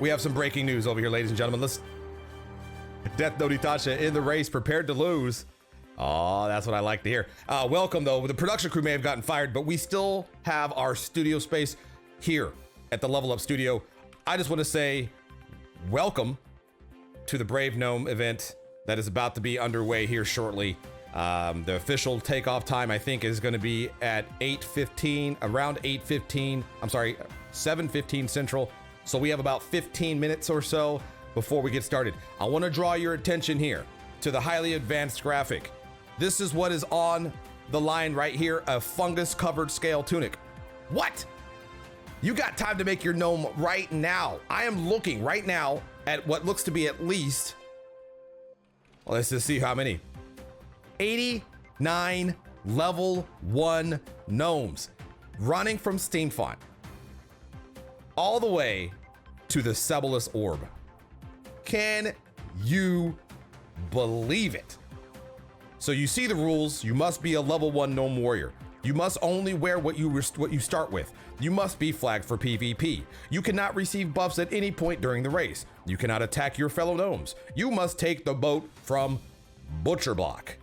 We have some breaking news over here, ladies and gentlemen. Let's... Death Note Itacha in the race, prepared to lose. Oh, that's what I like to hear. Welcome, though. The production crew may have gotten fired, but we still have our studio space here at the Level Up Studio. I just want to say welcome to the Brave Gnome event that is about to be underway here shortly. The official takeoff time, I think, is going to be at 8:15, around 8:15. I'm sorry, 7:15 Central. So we have about 15 minutes or so before we get started. I want to draw your attention here to the highly advanced graphic. This is what is on the line right here, a fungus-covered scale tunic. What? You got time to make your gnome right now. I am looking right now at what looks to be at least, well, let's just see how many. 89 level 1 gnomes running from Steam Font all the way to the Sebilis orb. Can you believe it? So you see the rules. You must be a level 1 gnome warrior. You must only wear what you start with. You must be flagged for PvP. You cannot receive buffs at any point during the race. You cannot attack your fellow gnomes. You must take the boat from Butcher Block.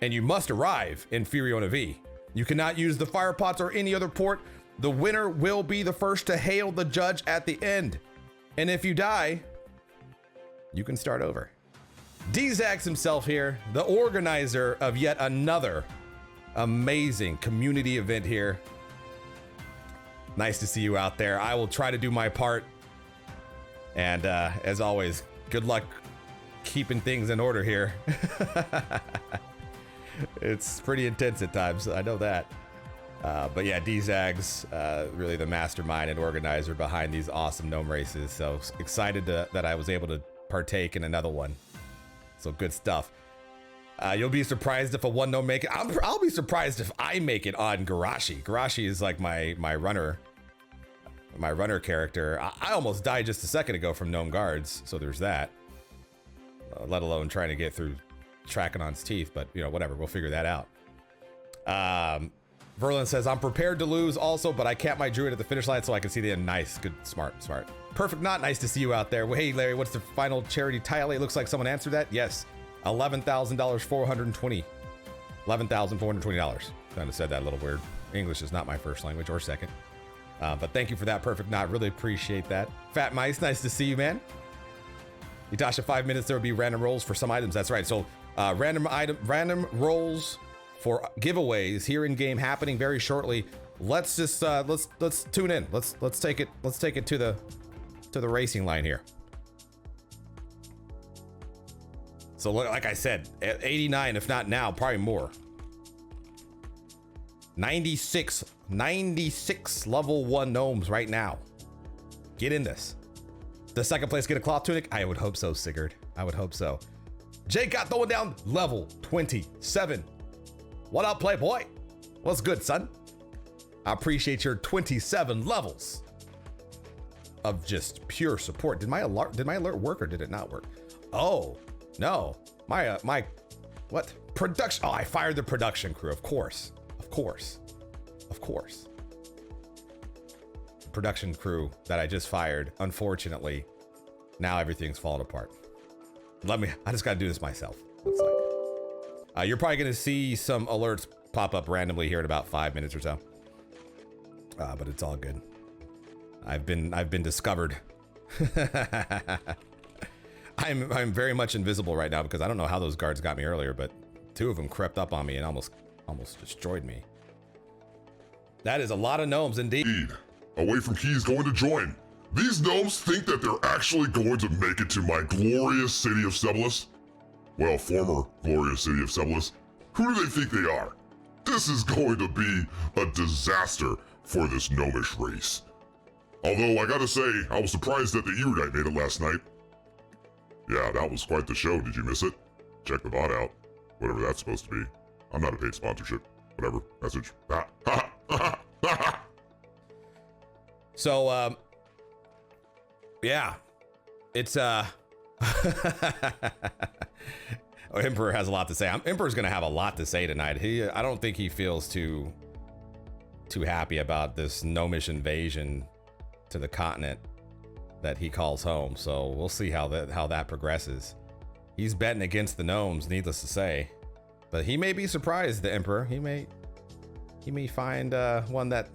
And you must arrive in Furiona V. You cannot use the fire pots or any other port. The winner will be the first to hail the judge at the end. And if you die, you can start over. D-Zax himself here, the organizer of yet another amazing community event here. Nice to see you out there. I will try to do my part. And as always, good luck keeping things in order here. It's pretty intense at times, I know that. But yeah, D-Zags, really the mastermind and organizer behind these awesome gnome races. So excited that I was able to partake in another one. So good stuff. You'll be surprised if a one gnome make it. I'll be surprised if I make it on Garashi. Garashi is like my runner character. I almost died just a second ago from gnome guards, so there's that. Let alone trying to get through Ak'Anon's teeth, but you know, whatever, we'll figure that out. Verlin says, I'm prepared to lose also, but I capped my druid at the finish line so I can see the end. Nice, good, smart. Perfect, not nice to see you out there. Well, hey, Larry, what's the final charity tally? It looks like someone answered that. Yes, $11,000, 420. $11,420. Kind of said that a little weird. English is not my first language or second. But thank you for that, Perfect Not. Really appreciate that. Fat Mice, nice to see you, man. Itasha, 5 minutes, there will be random rolls for some items. That's right. So random rolls for giveaways here in game happening very shortly. Let's just let's tune in. Let's take it to the racing line here. So like I said, at 89, if not now, probably more. 96 level 1 gnomes right now. Get in this. The second place get a cloth tunic? I would hope so, Sigurd. I would hope so. Jake got throwing down level 27. What up, Playboy? What's good, son? I appreciate your 27 levels of just pure support. Did my alert work or did it not work? Oh, no. My what? Production. Oh, I fired the production crew. Of course. Production crew that I just fired. Unfortunately, now everything's falling apart. I just gotta do this myself. Looks like. You're probably gonna see some alerts pop up randomly here in about 5 minutes or so. But it's all good. I've been discovered. I'm very much invisible right now because I don't know how those guards got me earlier, but 2 of them crept up on me and almost destroyed me. That is a lot of gnomes indeed. Away from keys going to join. These gnomes think that they're actually going to make it to my glorious city of Sebilis. Well, former glorious city of Sebilis. Who do they think they are? This is going to be a disaster for this gnomish race. Although I gotta say, I was surprised that the erudite made it last night. Yeah, that was quite the show. Did you miss it? Check the VOD out. Whatever that's supposed to be. I'm not a paid sponsorship. Whatever. Message. So, yeah, it's, Emperor has a lot to say. Emperor's gonna have a lot to say tonight. I don't think he feels too happy about this gnomish invasion to the continent. that he calls home. So we'll see how that progresses. He's betting against the gnomes, needless to say, but he may be surprised. The Emperor, he may find one that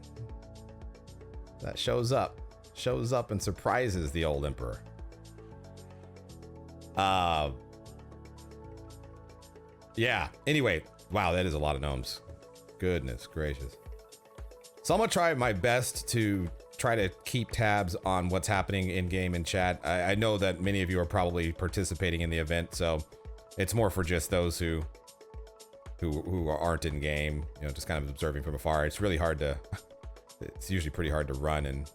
shows up and surprises the old Emperor. Yeah. Anyway, wow, that is a lot of gnomes. Goodness gracious. So I'm gonna try my best to try to keep tabs on what's happening in game and chat. I know that many of you are probably participating in the event, so it's more for just those who aren't in game, you know, just kind of observing from afar. It's really hard to, it's usually pretty hard to run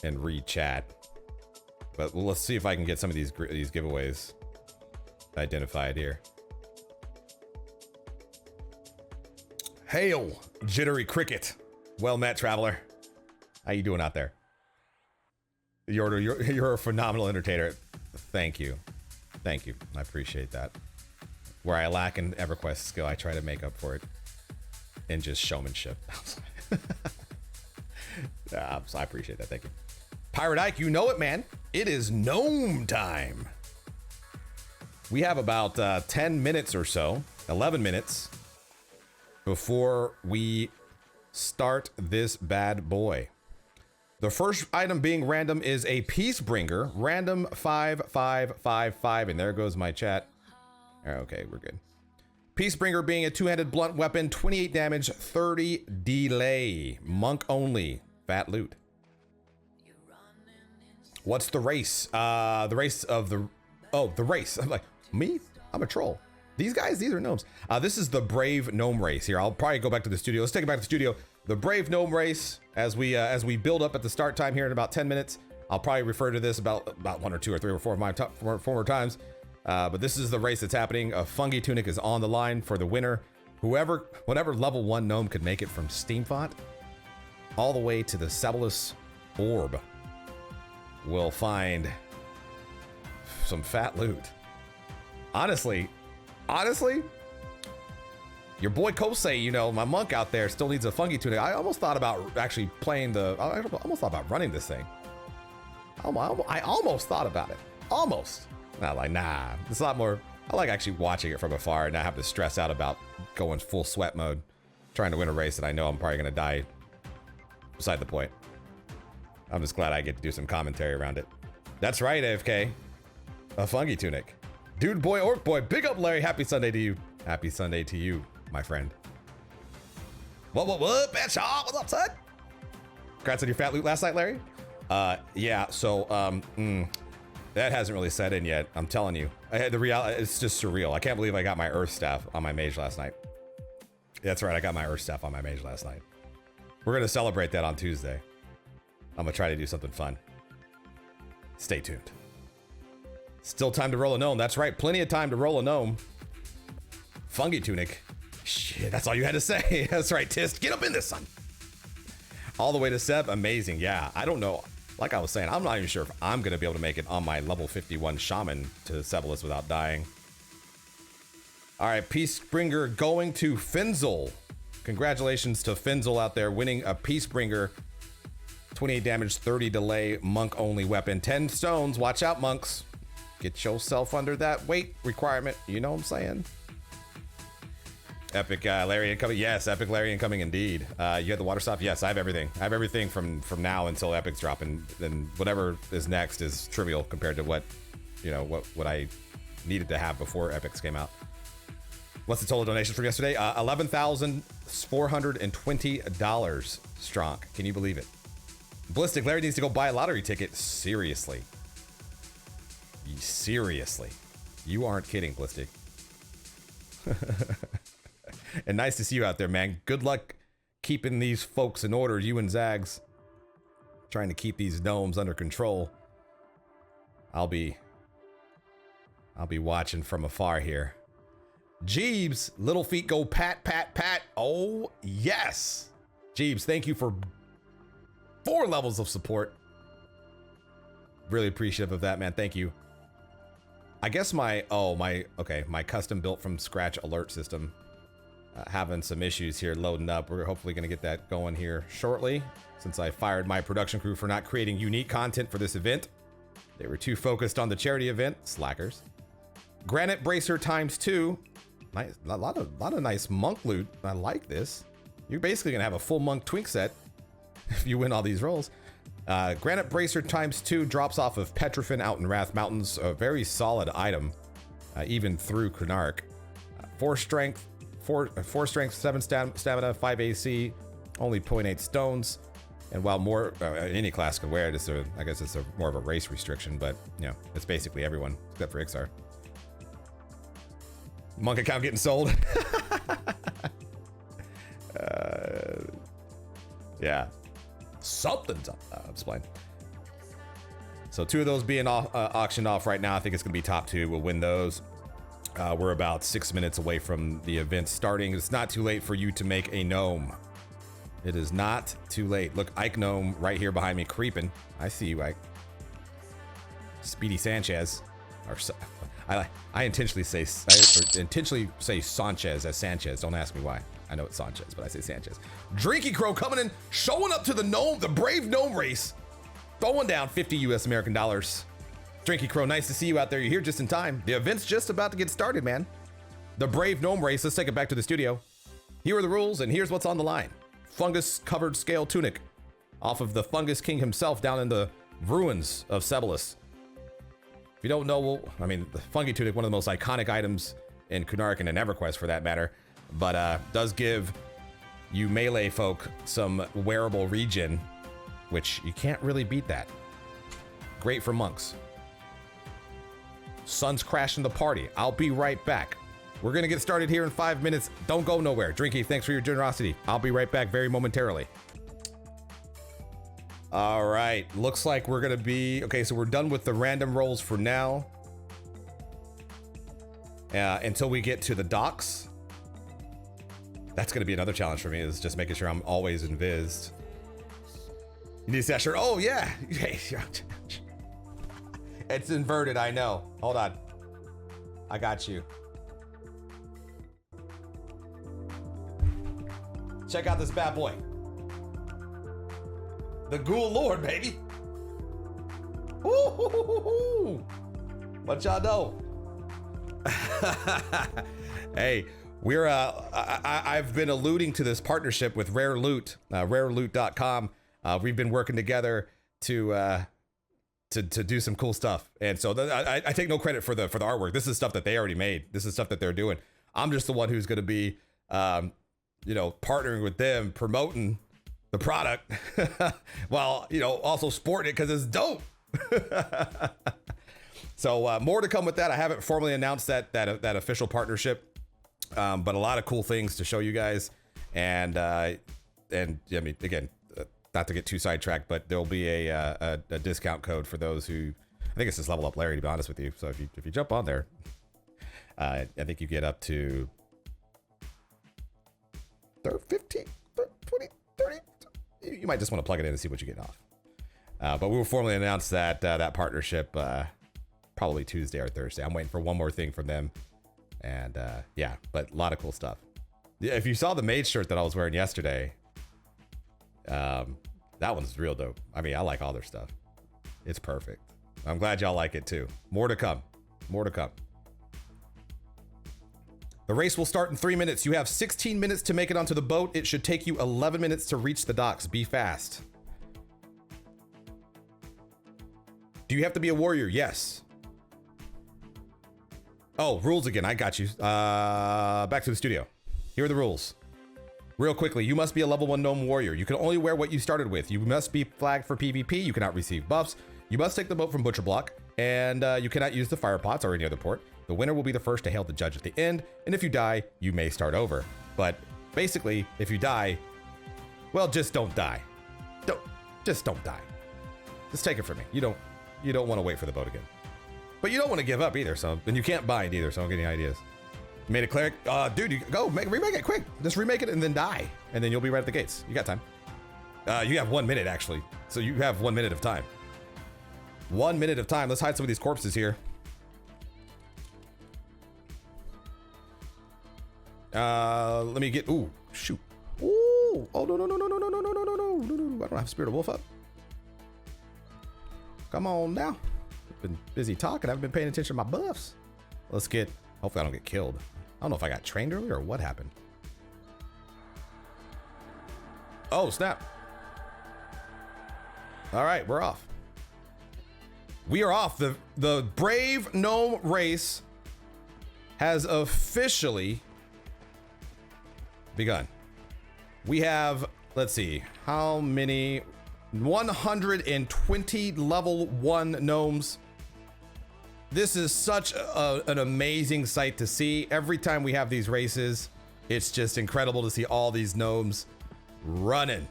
and read chat. But let's see if I can get some of these giveaways identified here. Hail, Jittery Cricket. Well met, traveler. How you doing out there? You're a phenomenal entertainer. Thank you. Thank you. I appreciate that. Where I lack in EverQuest skill, I try to make up for it in just showmanship. I appreciate that. Thank you. Pirate Ike, you know it, man. It is gnome time. We have about 10 minutes or so, 11 minutes before we start this bad boy. The first item being random is a Peacebringer, random 5555, and there goes my chat. Okay, we're good. Peacebringer being a two-handed blunt weapon, 28 damage, 30 delay, monk only, fat loot. What's the race? The race of the, the race. I'm like, me? I'm a troll. These guys, these are gnomes. This is the Brave Gnome Race here. I'll probably go back to the studio. Let's take it back to the studio. The Brave Gnome Race, as we build up at the start time here in about 10 minutes. I'll probably refer to this about 1 or 2 or 3 or 4 of my former times. But this is the race that's happening. A fungi tunic is on the line for the winner. Whatever level 1 gnome could make it from Steamfont all the way to the Sebilis orb will find some fat loot. Honestly, your boy Kosei, you know, my monk out there still needs a fungi tunic. I almost thought about actually playing I almost thought about running this thing. I almost thought about it. Almost. Not like, nah, it's a lot more. I like actually watching it from afar and not have to stress out about going full sweat mode, trying to win a race that I know I'm probably going to die. Beside the point. I'm just glad I get to do some commentary around it. That's right, AFK. A fungi tunic. Dude, boy, orc boy, big up, Larry. Happy Sunday to you. Happy Sunday to you, my friend. What, bitch? What's up, son? Congrats on your fat loot last night, Larry. Yeah, so, that hasn't really set in yet. I'm telling you. The reality, it's just surreal. I can't believe I got my Earth Staff on my mage last night. That's right, I got my Earth Staff on my mage last night. We're gonna celebrate that on Tuesday. I'm gonna try to do something fun. Stay tuned. Still time to roll a gnome. That's right, plenty of time to roll a gnome. Fungi tunic. Shit, that's all you had to say. That's right, Tist. Get up in this, son. All the way to Seb. Amazing. Yeah, I don't know. Like I was saying, I'm not even sure if I'm going to be able to make it on my level 51 shaman to Sebilis without dying. All right, Peacebringer going to Finzel. Congratulations to Finzel out there winning a Peacebringer. 28 damage, 30 delay, monk only weapon. 10 stones. Watch out, monks. Get yourself under that weight requirement. You know what I'm saying? Epic Larry incoming. Yes, Epic Larry incoming indeed. You had the water stop? Yes, I have everything. I have everything from now until Epic's drop, and then whatever is next is trivial compared to what, you know, what I needed to have before Epics came out. What's the total donation from yesterday? $11,420 strong. Can you believe it? Ballistic Larry needs to go buy a lottery ticket. Seriously. Seriously. You aren't kidding, Ballistic. And nice to see you out there, man. Good luck keeping these folks in order, you and Zags. Trying to keep these gnomes under control. I'll be watching from afar here. Jeebs, little feet go pat, pat, pat. Oh, yes. Jeebs, thank you for 4 levels of support. Really appreciative of that, man. Thank you. I guess my custom built from scratch alert system having some issues here loading up. We're hopefully going to get that going here shortly, since I fired my production crew for not creating unique content for this event. They were too focused on the charity event. Slackers. Granite Bracer ×2. Nice, a lot of nice monk loot. I like this. You're basically going to have a full monk twink set if you win all these rolls. Granite Bracer ×2 drops off of Petrofin out in Wrath Mountains. A very solid item, even through Kunark. 4 strength, 7 stamina, 5 AC, only 0.8 stones. And while more any class can wear it, I guess it's more of a race restriction, but you know, it's basically everyone except for Ixar. Monk account getting sold. Yeah, something's up. Explain. So 2 of those being auctioned off right now. I think it's gonna be top 2. We'll win those. We're about 6 minutes away from the event starting. It's not too late for you to make a gnome. It is not too late. Look, Ak'Anon right here behind me creeping. I see you, Ike. Speedy Sanchez. Or I intentionally say Sanchez as Sanchez. Don't ask me why. I know it's Sanchez, but I say Sanchez. Drinky Crow coming in, showing up to the Brave Gnome Race. Throwing down 50 US American dollars. Drinky Crow, nice to see you out there. You're here just in time. The event's just about to get started, man. The Brave Gnome Race. Let's take it back to the studio. Here are the rules, and here's what's on the line. Fungus-covered scale tunic off of the Fungus King himself down in the ruins of Sebilis. If you don't know, well, I mean, the Fungi tunic, one of the most iconic items in Kunark and in EverQuest for that matter, but does give you melee folk some wearable regen, which you can't really beat that. Great for monks. Sun's crashing the party. I'll be right back. We're going to get started here in 5 minutes. Don't go nowhere. Drinky, thanks for your generosity. I'll be right back very momentarily. All right. Looks like we're going to be... Okay, so we're done with the random rolls for now. Until we get to the docks. That's going to be another challenge for me, is just making sure I'm always invised. You need to say, sure. Oh, yeah. It's inverted, I know. Hold on. I got you. Check out this bad boy. The Ghoul Lord, baby. Woo-hoo-hoo-hoo-hoo. What y'all know? Hey, we're I've been alluding to this partnership with Rare Loot, rareloot.com. We've been working together to do some cool stuff, and so I take no credit for the artwork. This is stuff that they already made. This is stuff that they're doing. I'm just the one who's going to be you know, partnering with them, promoting the product while, you know, also sporting it because it's dope. So more to come with that. I haven't formally announced that official partnership, but a lot of cool things to show you guys. And I mean, again, not to get too sidetracked, but there'll be a discount code for those who, I think it's just LevelUpLarry, to be honest with you. So if you jump on there, I think you get up to 15, 20, 30. You might just want to plug it in and see what you get off. But we will formally announce that partnership probably Tuesday or Thursday. I'm waiting for one more thing from them. And yeah, but a lot of cool stuff. Yeah, if you saw the Mage shirt that I was wearing yesterday, that one's real dope. I mean, I like all their stuff. It's perfect. I'm glad y'all like it too. More to come. More to come. The race will start in 3 minutes. You have 16 minutes to make it onto the boat. It should take you 11 minutes to reach the docks. Be fast. Do you have to be a warrior? Yes. Oh, rules again. I got you. Back to the studio. Here are the rules. Real quickly, you must be a level 1 gnome warrior. You can only wear what you started with. You must be flagged for PvP. You cannot receive buffs. You must take the boat from Butcher Block. And you cannot use the fire pots or any other port. The winner will be the first to hail the judge at the end, and if you die, you may start over. But basically, if you die, well, just don't die. Just don't die. Just take it from me. You don't want to wait for the boat again. But you don't want to give up either, so, and you can't bind either, so I don't get any ideas. You made a cleric? Dude, you go, remake it quick. Just remake it and then die, and then you'll be right at the gates. You got time. You have 1 minute, actually. So you have 1 minute of time. 1 minute of time. Let's hide some of these corpses here. Let me get, ooh, shoot. Ooh, oh, no, no, no, no, no, no, no, no, no, no, no, no, no. I don't have Spirit of Wolf up. Come on now. I've been busy talking. I haven't been paying attention to my buffs. Let's get, hopefully I don't get killed. I don't know if I got trained earlier or what happened. Oh, snap. All right, we're off. We are off. The Brave Gnome Race has officially begun. We have, let's see, how many? 120 level 1 gnomes. This is such an amazing sight to see. Every time we have these races, it's just incredible to see all these gnomes running.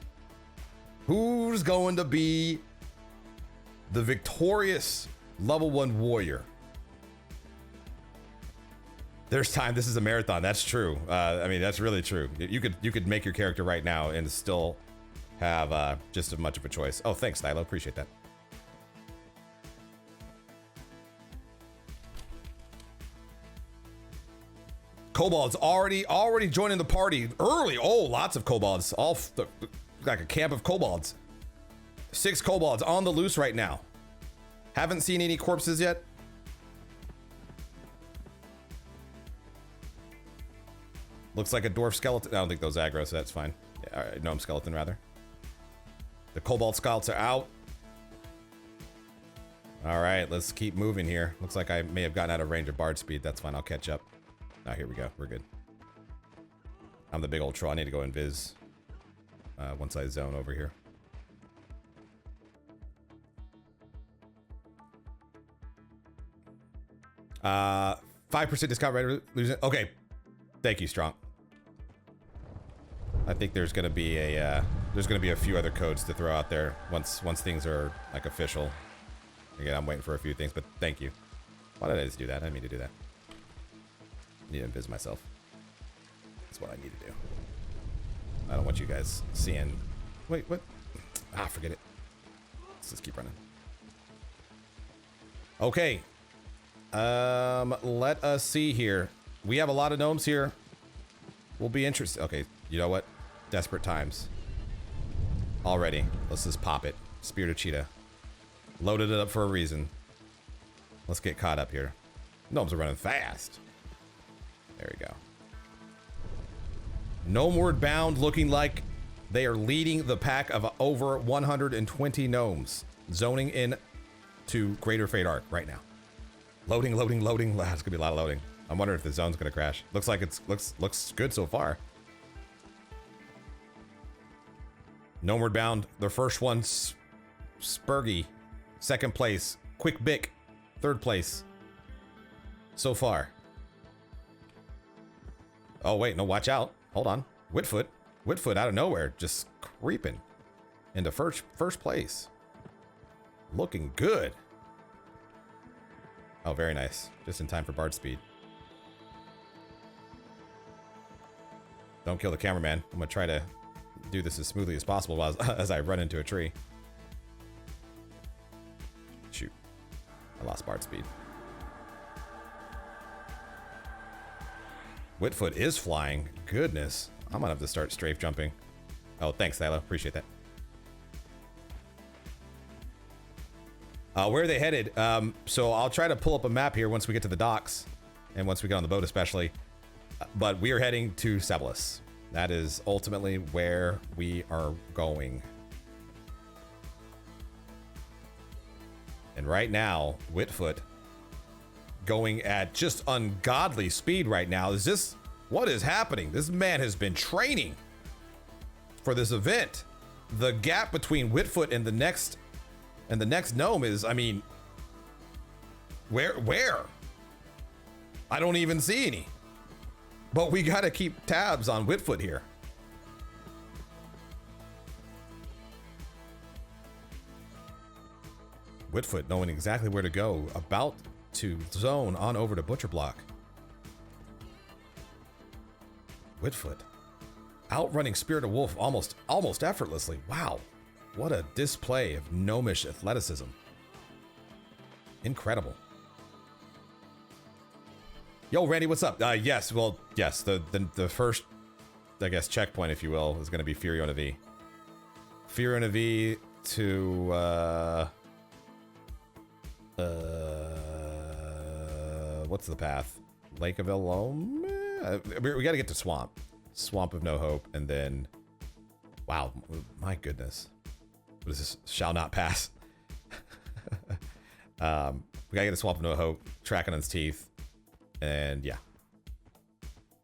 Who's going to be the victorious level 1 warrior? There's time. This is a marathon. That's true. I mean, that's really true. You could make your character right now and still have just as much of a choice. Oh, thanks, Stylo. Appreciate that. Kobolds already joining the party early. Oh, lots of kobolds. Like a camp of kobolds. 6 kobolds on the loose right now. Haven't seen any corpses yet. Looks like a dwarf skeleton. I don't think those aggro, so that's fine. Yeah, gnome skeleton, rather. The kobold scouts are out. All right, let's keep moving here. Looks like I may have gotten out of range of bard speed. That's fine, I'll catch up. Now here we go, we're good. I'm the big old troll. I need to go invis once I zone over here. Uh, 5% discount rate losing. Okay, thank you, Strong. I think there's gonna be a few other codes to throw out there once things are like official. Again, I'm waiting for a few things, but thank you. Why did I just do that? I didn't mean to do that. I need to invis myself. That's what I need to do. I don't want you guys seeing. Wait, what? Ah, forget it. Let's just keep running. Okay. Let us see here. We have a lot of gnomes here. We'll be interested. Okay, you know what? Desperate times. Already. Let's just pop it. Spirit of Cheetah. Loaded it up for a reason. Let's get caught up here. Gnomes are running fast. There we go. Gnomeward Bound looking like they are leading the pack of over 120 gnomes. Zoning in to Greater Fate Arc right now. Loading, loading, loading. It's gonna be a lot of loading. I'm wondering if the zone's gonna crash. Looks like it's looks good so far. Gnomeward Bound, their first one, Spurgy, second place. Quick Bick, third place. So far. Oh wait, no, watch out. Hold on. Whitfoot out of nowhere, just creeping into first place. Looking good. Oh, very nice. Just in time for Bard speed. Don't kill the cameraman. I'm gonna try to do this as smoothly as possible as I run into a tree. Shoot. I lost Bard speed. Whitfoot is flying. Goodness. I'm gonna have to start strafe jumping. Oh, thanks, Thyla. Appreciate that. Where are they headed? So I'll try to pull up a map here once we get to the docks and once we get on the boat especially. But we are heading to Sebilis. That is ultimately where we are going. And right now, Whitfoot going at just ungodly speed right now. Is this, what is happening? This man has been training for this event. The gap between Whitfoot and the next gnome is, I mean, where? I don't even see any. But we gotta keep tabs on Whitfoot here. Whitfoot knowing exactly where to go, about to zone on over to Butcher Block. Whitfoot outrunning Spirit of Wolf almost effortlessly. Wow. What a display of gnomish athleticism. Incredible. Yo, Randy, what's up? Yes, well, yes, the first, I guess, checkpoint, if you will, is going to be Fiorina V. Fiorina V to, what's the path? Lake of Elome? We got to get to Swamp. Swamp of No Hope, and then, wow, my goodness. What is this? Shall not pass. We got to get to Swamp of No Hope, Ak'Anon's Teeth. And yeah.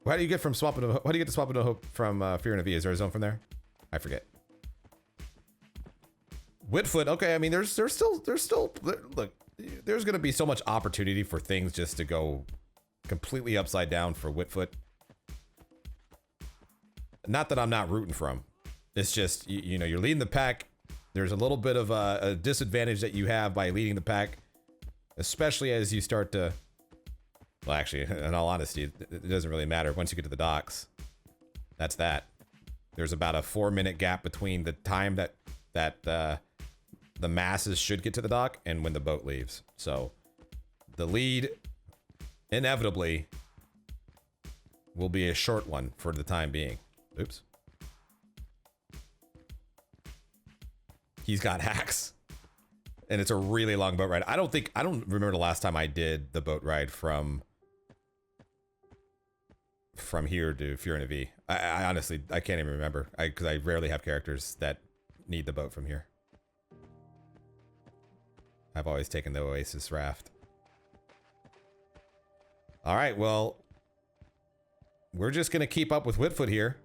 How do you get from Swamp of No Hope? How do you get to Swamp of No Hope from Fiorina V? Is there a zone from there? I forget. Whitfoot. Okay, I mean, there's still look. There's gonna be so much opportunity for things just to go completely upside down for Whitfoot. Not that I'm not rooting for him. It's just you know you're leading the pack. There's a little bit of a disadvantage that you have by leading the pack, especially as you start to. Well, actually, in all honesty, it doesn't really matter once you get to the docks. That's that. There's about a 4-minute gap between the time that the masses should get to the dock and when the boat leaves. So the lead inevitably will be a short one for the time being. Oops. He's got hacks. And it's a really long boat ride. I don't remember the last time I did the boat ride from here to Fiorina V. I honestly, I can't even remember. Because I rarely have characters that need the boat from here. I've always taken the Oasis raft. All right, well, we're just going to keep up with Whitfoot here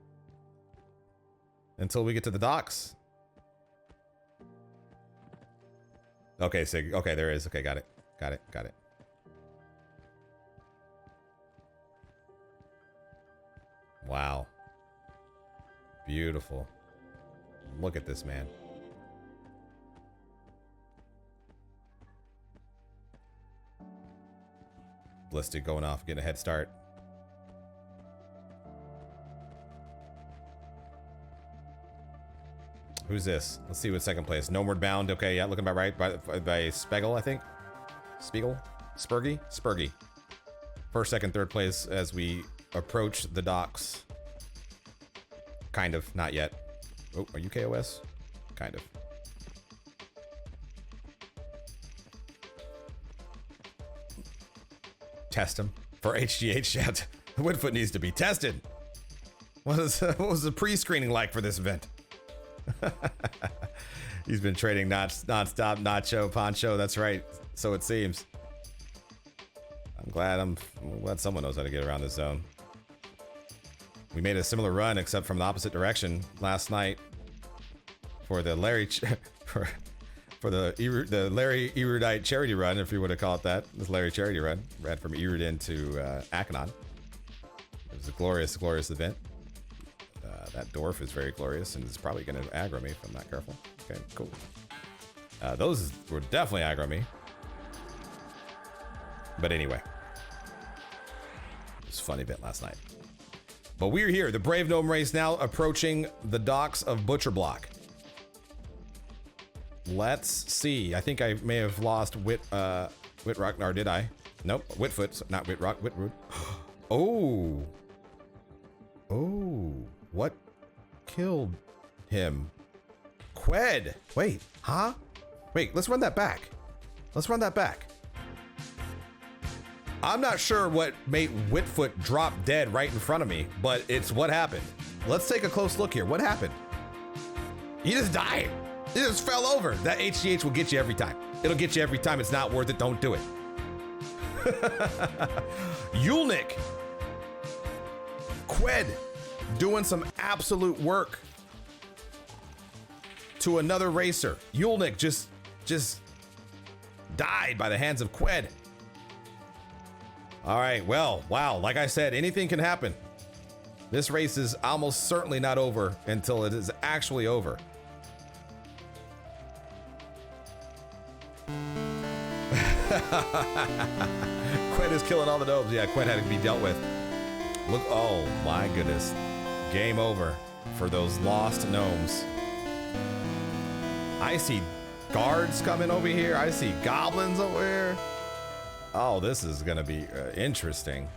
until we get to the docks. Okay, Sig. Okay, there is. Okay, got it. Got it. Wow. Beautiful. Look at this, man. Ballistic going off, getting a head start. Who's this? Let's see what's second place. Nomeward Bound. Okay, yeah, looking about right by Spiegel, I think. Spiegel? Spurgy. First, second, third place as we approach the docks. Kind of, not yet. Oh, are you KOS? Kind of. Test him for HGH. Yeah, Whitfoot needs to be tested. What was the pre-screening like for this event? He's been trading non-stop Nacho Poncho. That's right. So it seems. I'm glad someone knows how to get around this zone. We made a similar run, except from the opposite direction last night for the Larry for the Larry Erudite charity run, if you want to call it that. This Larry charity run ran from Erudite to Ak'Anon. It was a glorious, glorious event. That dwarf is very glorious and is probably going to aggro me if I'm not careful. Okay, cool. Those were definitely aggro me. But anyway, it was a fun event last night. But we're here. The Brave Gnome Race now approaching the docks of Butcher Block. Let's see. I think I may have lost Whitrock, or did I? Nope. Whitfoot, not Whitrock. Whitroot. Oh. What killed him? Qued. Wait, huh? Wait, let's run that back. I'm not sure what made Whitfoot drop dead right in front of me, but it's what happened. Let's take a close look here. What happened? He just died. He just fell over. That HGH will get you every time. It'll get you every time. It's not worth it. Don't do it. Yulnik. Qued. Doing some absolute work to another racer. Yulnik just died by the hands of Qued. All right, well, wow, like I said, anything can happen. This race is almost certainly not over until it is actually over. Qued is killing all the gnomes. Yeah, Qued had to be dealt with. Look, oh my goodness. Game over for those lost gnomes. I see guards coming over here. I see goblins over here. Oh, this is gonna be interesting.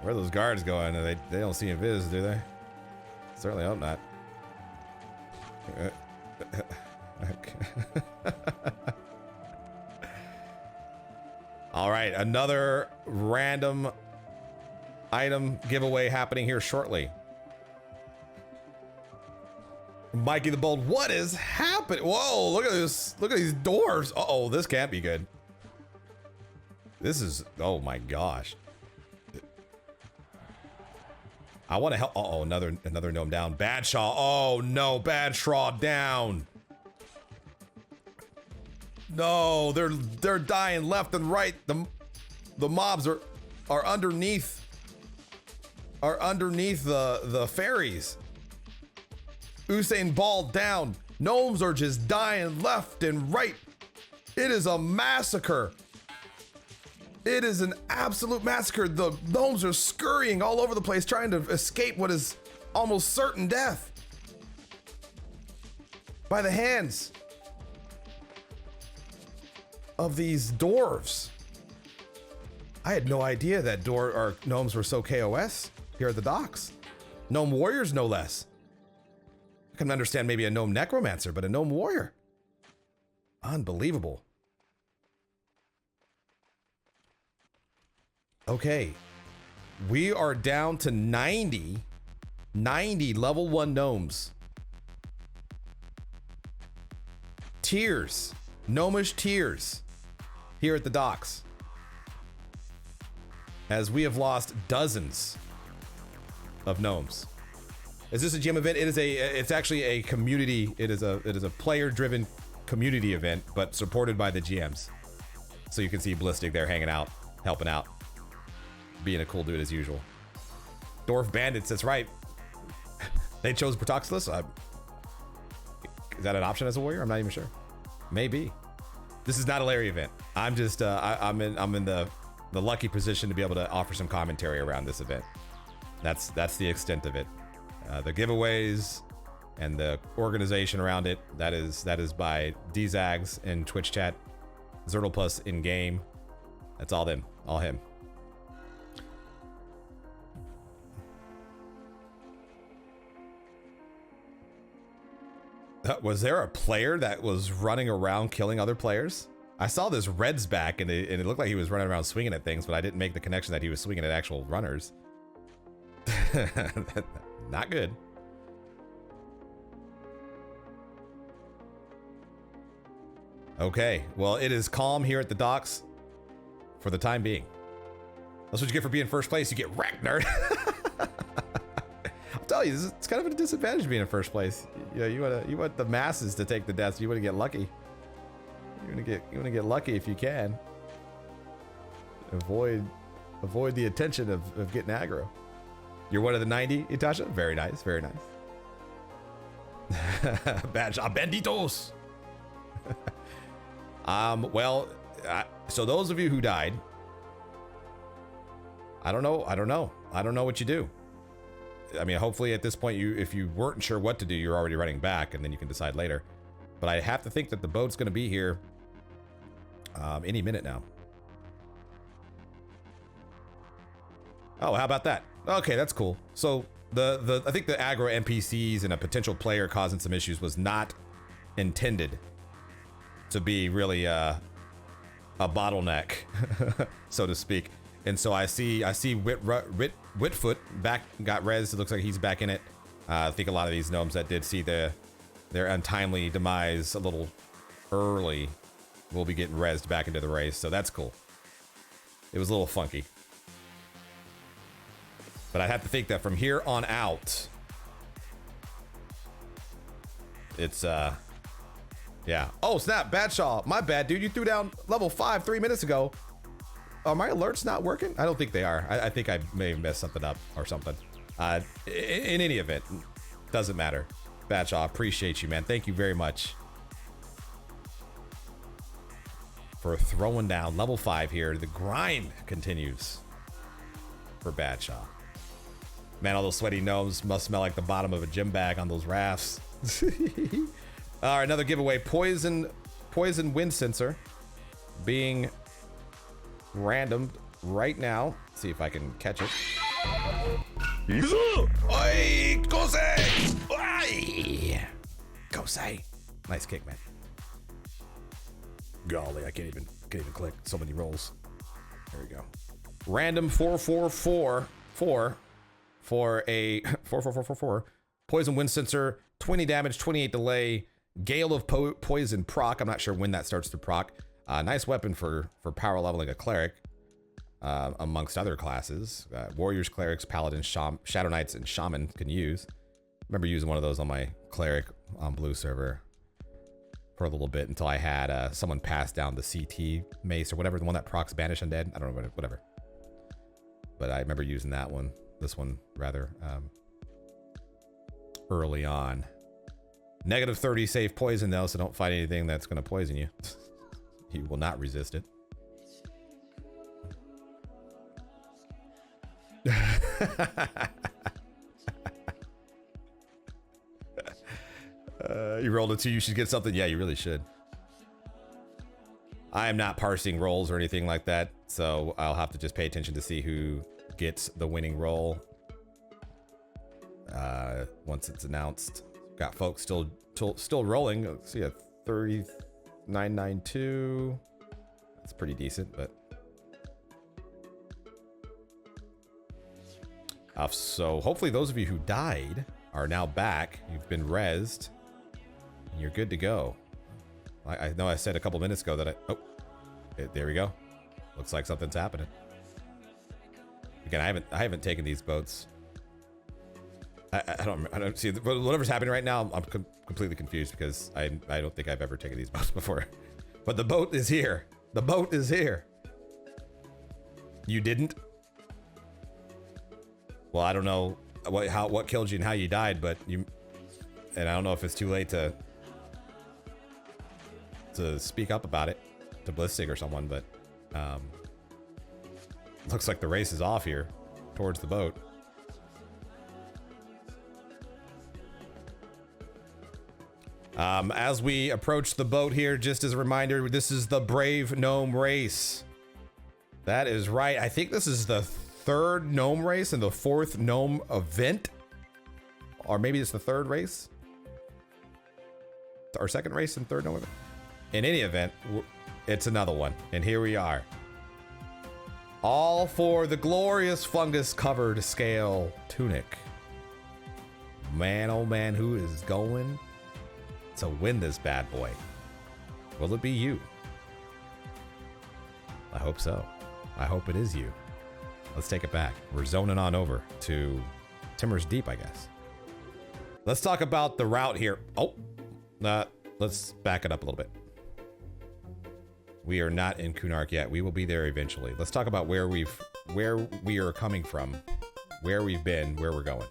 Where are those guards going? They don't see invis, do they? Certainly hope not. All right, another random item giveaway happening here shortly. Mikey the Bold, what is happening? Whoa, look at this. Look at these doors. Uh-oh, this can't be good. This is, oh my gosh. I want to help. Uh-oh, another gnome down. Badshaw. Oh no, Badshaw down. No, they're dying left and right. The mobs are underneath the fairies. Usain Bolt down. Gnomes are just dying left and right. It is a massacre. It is an absolute massacre. The gnomes are scurrying all over the place trying to escape what is almost certain death by the hands of these dwarves. I had no idea that gnomes were so KOS here at the docks. Gnome warriors, no less. I can understand maybe a gnome necromancer, but a gnome warrior. Unbelievable. Okay, we are down to 90 level 1 gnomes. Tears, gnomish tears here at the docks, as we have lost dozens of gnomes. Is this a GM event? It's actually a community. It is a player-driven community event, but supported by the GMs. So you can see Ballistic there hanging out, helping out, being a cool dude as usual. Dwarf Bandits, that's right. They chose Protoxylus. Is that an option as a warrior? I'm not even sure. Maybe. This is not a Larry event. I'm just I'm in the lucky position to be able to offer some commentary around this event. That's the extent of it. The giveaways and the organization around it, that is by Dzags in Twitch chat, Zertleplus in game. That's all him. Was there a player that was running around killing other players? I saw this Red's back and it looked like he was running around swinging at things, but I didn't make the connection that he was swinging at actual runners. Not good. Okay, well, it is calm here at the docks for the time being. That's what you get for being first place. You get wrecked, nerd. I'll tell you, it's kind of a disadvantage being in first place. You know, you want the masses to take the deaths. You want to get lucky. You want to get lucky if you can. Avoid the attention of getting aggro. You're one of the 90, Itasha? Very nice, very nice. Bad job, banditos. Well, so those of you who died, I don't know what you do. I mean, hopefully at this point, if you weren't sure what to do, you're already running back, and then you can decide later. But I have to think that the boat's going to be here any minute now. Oh, how about that? Okay, that's cool. So I think the aggro NPCs and a potential player causing some issues was not intended to be really a bottleneck, so to speak. And so I see Whitfoot back, got res. It looks like he's back in it. I think a lot of these gnomes that did see their untimely demise a little early will be getting rezzed back into the race. So that's cool. It was a little funky. But I have to think that from here on out, it's, yeah. Oh, snap, Badshaw. My bad, dude. You threw down level 5 3 minutes ago. Are my alerts not working? I don't think they are. I think I may have messed something up or something. In any event, doesn't matter. Badshaw, appreciate you, man. Thank you very much for throwing down level 5 here. The grind continues for Badshaw. Man, all those sweaty gnomes must smell like the bottom of a gym bag on those rafts. All right, another giveaway. Poison wind sensor being random right now. Let's see if I can catch it. Oi, Kosei! Oi! Kosei. Nice kick, man. Golly, I can't even click. So many rolls. There we go. Random 444 for a 44444. Poison wind sensor, 20 damage, 28 delay, gale of poison proc. I'm not sure when that starts to proc. Nice weapon for power leveling a cleric, amongst other classes. Warriors, clerics, paladins, shadow knights, and shaman can use. Remember using one of those on my cleric on blue server for a little bit until I had someone pass down the CT mace or whatever, the one that procs banish undead. I don't know, whatever. But I remember using that one, this one rather, early on. Negative 30 save poison though, so don't fight anything that's going to poison you. You will not resist it. You rolled a 2, you should get something. Yeah, you really should. I am not parsing rolls or anything like that, so I'll have to just pay attention to see who gets the winning roll once it's announced. Got folks still rolling. Let's see, a 3992. That's pretty decent, but so hopefully those of you who died are now back. You've been rezzed. And you're good to go. I know I said a couple minutes ago that there we go. Looks like something's happening. Again, I haven't taken these boats. I don't see whatever's happening right now. I'm completely confused because I don't think I've ever taken these boats before. But the boat is here. The boat is here. You didn't? Well, I don't know what killed you and how you died, but and I don't know if it's too late to speak up about it to Blistig or someone, but looks like the race is off here towards the boat. As we approach the boat here, just as a reminder, this is the Brave Gnome Race. That is right. I think this is the 3rd gnome race and the 4th gnome event, or maybe it's the 3rd race, our 2nd race and 3rd gnome event. In any event, it's another one, and here we are. All for the glorious fungus-covered scale tunic. Man, oh man, who is going to win this bad boy? Will it be you? I hope so. I hope it is you. Let's take it back. We're zoning on over to Timmer's Deep, I guess. Let's talk about the route here. Let's back it up a little bit. We are not in Kunark yet. We will be there eventually. Let's talk about where we are coming from, where we've been, where we're going.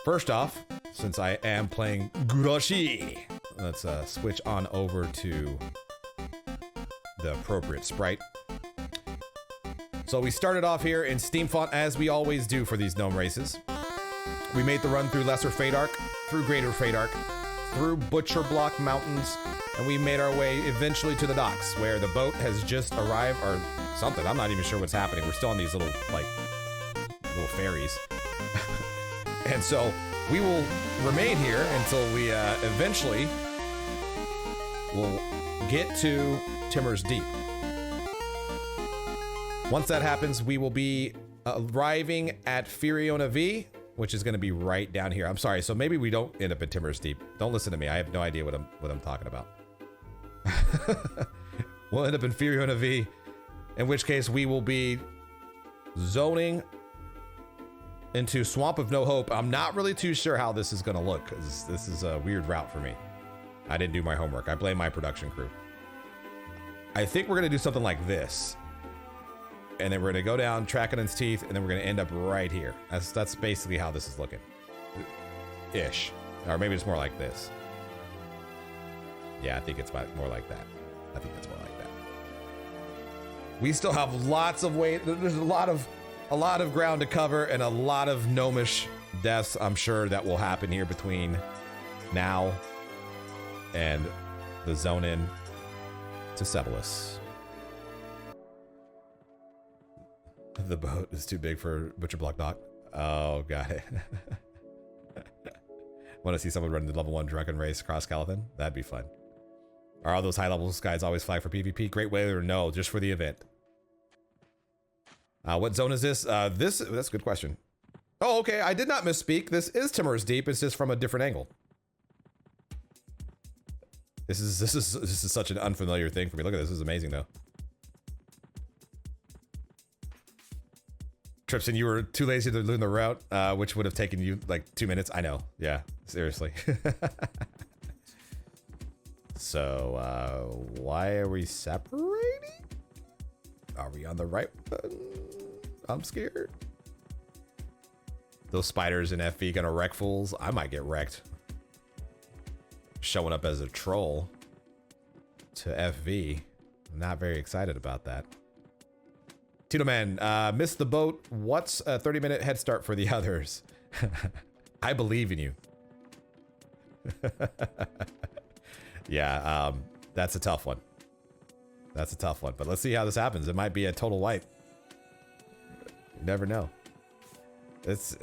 First off, since I am playing Gurashi, let's switch on over to the appropriate sprite. So we started off here in Steam Font, as we always do for these gnome races. We made the run through Lesser Fadark, through Greater Fadark, through Butcher Block Mountains, and we made our way eventually to the docks, where the boat has just arrived, or something. I'm not even sure what's happening. We're still on these little ferries. And so we will remain here until we eventually will get to Timmer's Deep. Once that happens, we will be arriving at Firiona V, which is going to be right down here. I'm sorry, so maybe we don't end up at Timmer's Deep. Don't listen to me. I have no idea what I'm talking about. We'll end up in Firiona V, in which case we will be zoning into Swamp of No Hope. I'm not really too sure how this is going to look, because this is a weird route for me. I didn't do my homework. I blame my production crew. I think we're going to do something like this. And then we're going to go down Ak'Anon's Teeth, and then we're going to end up right here. That's basically how this is looking. Ish. Or maybe it's more like this. Yeah, I think it's more like that. I think it's more like that. We still have lots of way. There's a lot of ground to cover, and a lot of gnomish deaths, I'm sure, that will happen here between now and the zone in to Sebilis. The boat is too big for Butcher Block Dock. Oh, got it. Want to see someone running the level 1 drunken race across Calathon? That'd be fun. Are all those high level guys always flagged for PvP? Great weather? No, just for the event. What zone is this? That's a good question. Oh, okay. I did not misspeak. This is Timorous Deep. It's just from a different angle. This is such an unfamiliar thing for me. Look at this. This is amazing though. Tripson, you were too lazy to learn the route, which would have taken you like 2 minutes. I know. Yeah, seriously. So, why are we separating? Are we on the right button? I'm scared. Those spiders in FV gonna wreck fools? I might get wrecked. Showing up as a troll to FV. I'm not very excited about that. Tito Man, missed the boat. What's a 30-minute head start for the others? I believe in you. Yeah, that's a tough one. That's a tough one, but let's see how this happens. It might be a total wipe. You never know. This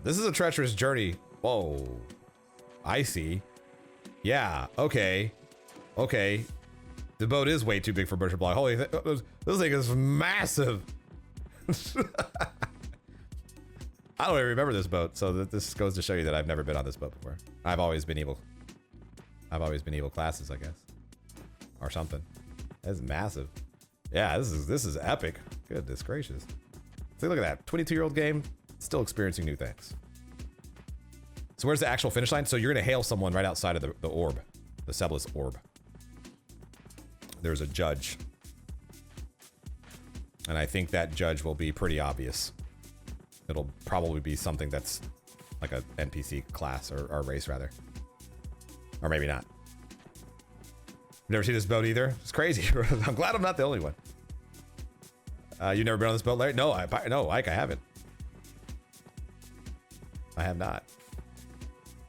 is a treacherous journey. Whoa. I see. Yeah, okay. Okay. The boat is way too big for Butcher Block. Holy, this thing is massive. I don't even remember this boat, so this goes to show you that I've never been on this boat before. I've always been evil. I've always been evil classes, I guess, or something. That's massive. Yeah, this is epic. Goodness gracious. See, look at that 22-year-old game, still experiencing new things. So where's the actual finish line? So you're gonna hail someone right outside of the orb, the Sebilis orb. There's a judge. And I think that judge will be pretty obvious. It'll probably be something that's like a NPC class or race rather. Or maybe not. Never seen this boat either. It's crazy. I'm glad I'm not the only one. You never been on this boat, Larry? No, Ike, I haven't. I have not.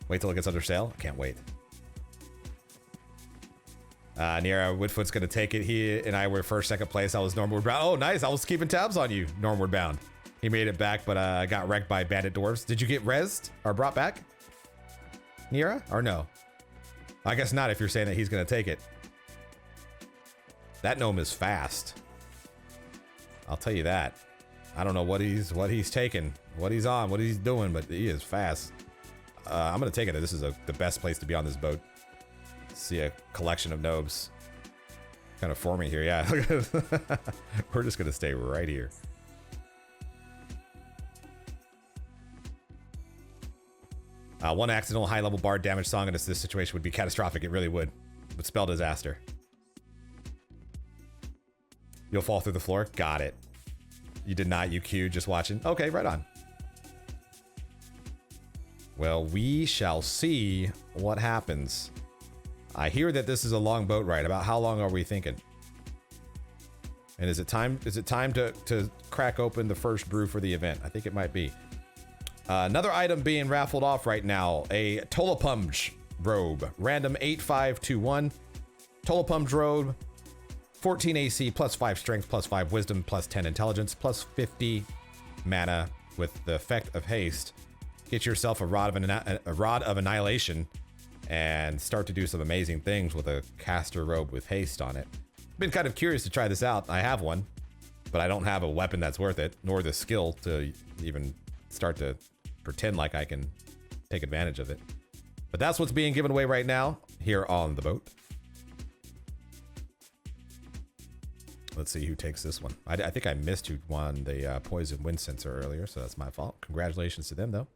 Wait till it gets under sail. I can't wait. Nira Woodfoot's gonna take it. He and I were first, second place. I was Normward Bound. Oh, nice. I was keeping tabs on you, Normward Bound. He made it back, but got wrecked by bandit dwarves. Did you get rezzed or brought back, Nira, or no? I guess not if you're saying that he's gonna take it. That gnome is fast. I'll tell you that. I don't know what he's taking, what he's on, what he's doing, but he is fast. I'm gonna take it that this is the best place to be on this boat. See a collection of gnomes kind of forming here. Yeah, we're just gonna stay right here. One accidental high-level bard damage song in this situation would be catastrophic. It really would spell disaster. You'll fall through the floor. Got it. You did not. You queued just watching. Okay, right on. Well, we shall see what happens. I hear that this is a long boat ride. About how long are we thinking? And is it time to crack open the first brew for the event? I think it might be. Another item being raffled off right now, a Tolapumj robe, random 8521. Tolapumj robe, 14 AC, plus 5 strength, plus 5 wisdom, plus 10 intelligence, plus 50 mana with the effect of haste. Get yourself a rod of annihilation and start to do some amazing things with a caster robe with haste on it. Been kind of curious to try this out. I have one, but I don't have a weapon that's worth it, nor the skill to even start to pretend like I can take advantage of it. But that's what's being given away right now here on the boat. Let's see who takes this one. I think I missed who won the poison wind sensor earlier, so that's my fault. Congratulations to them, though.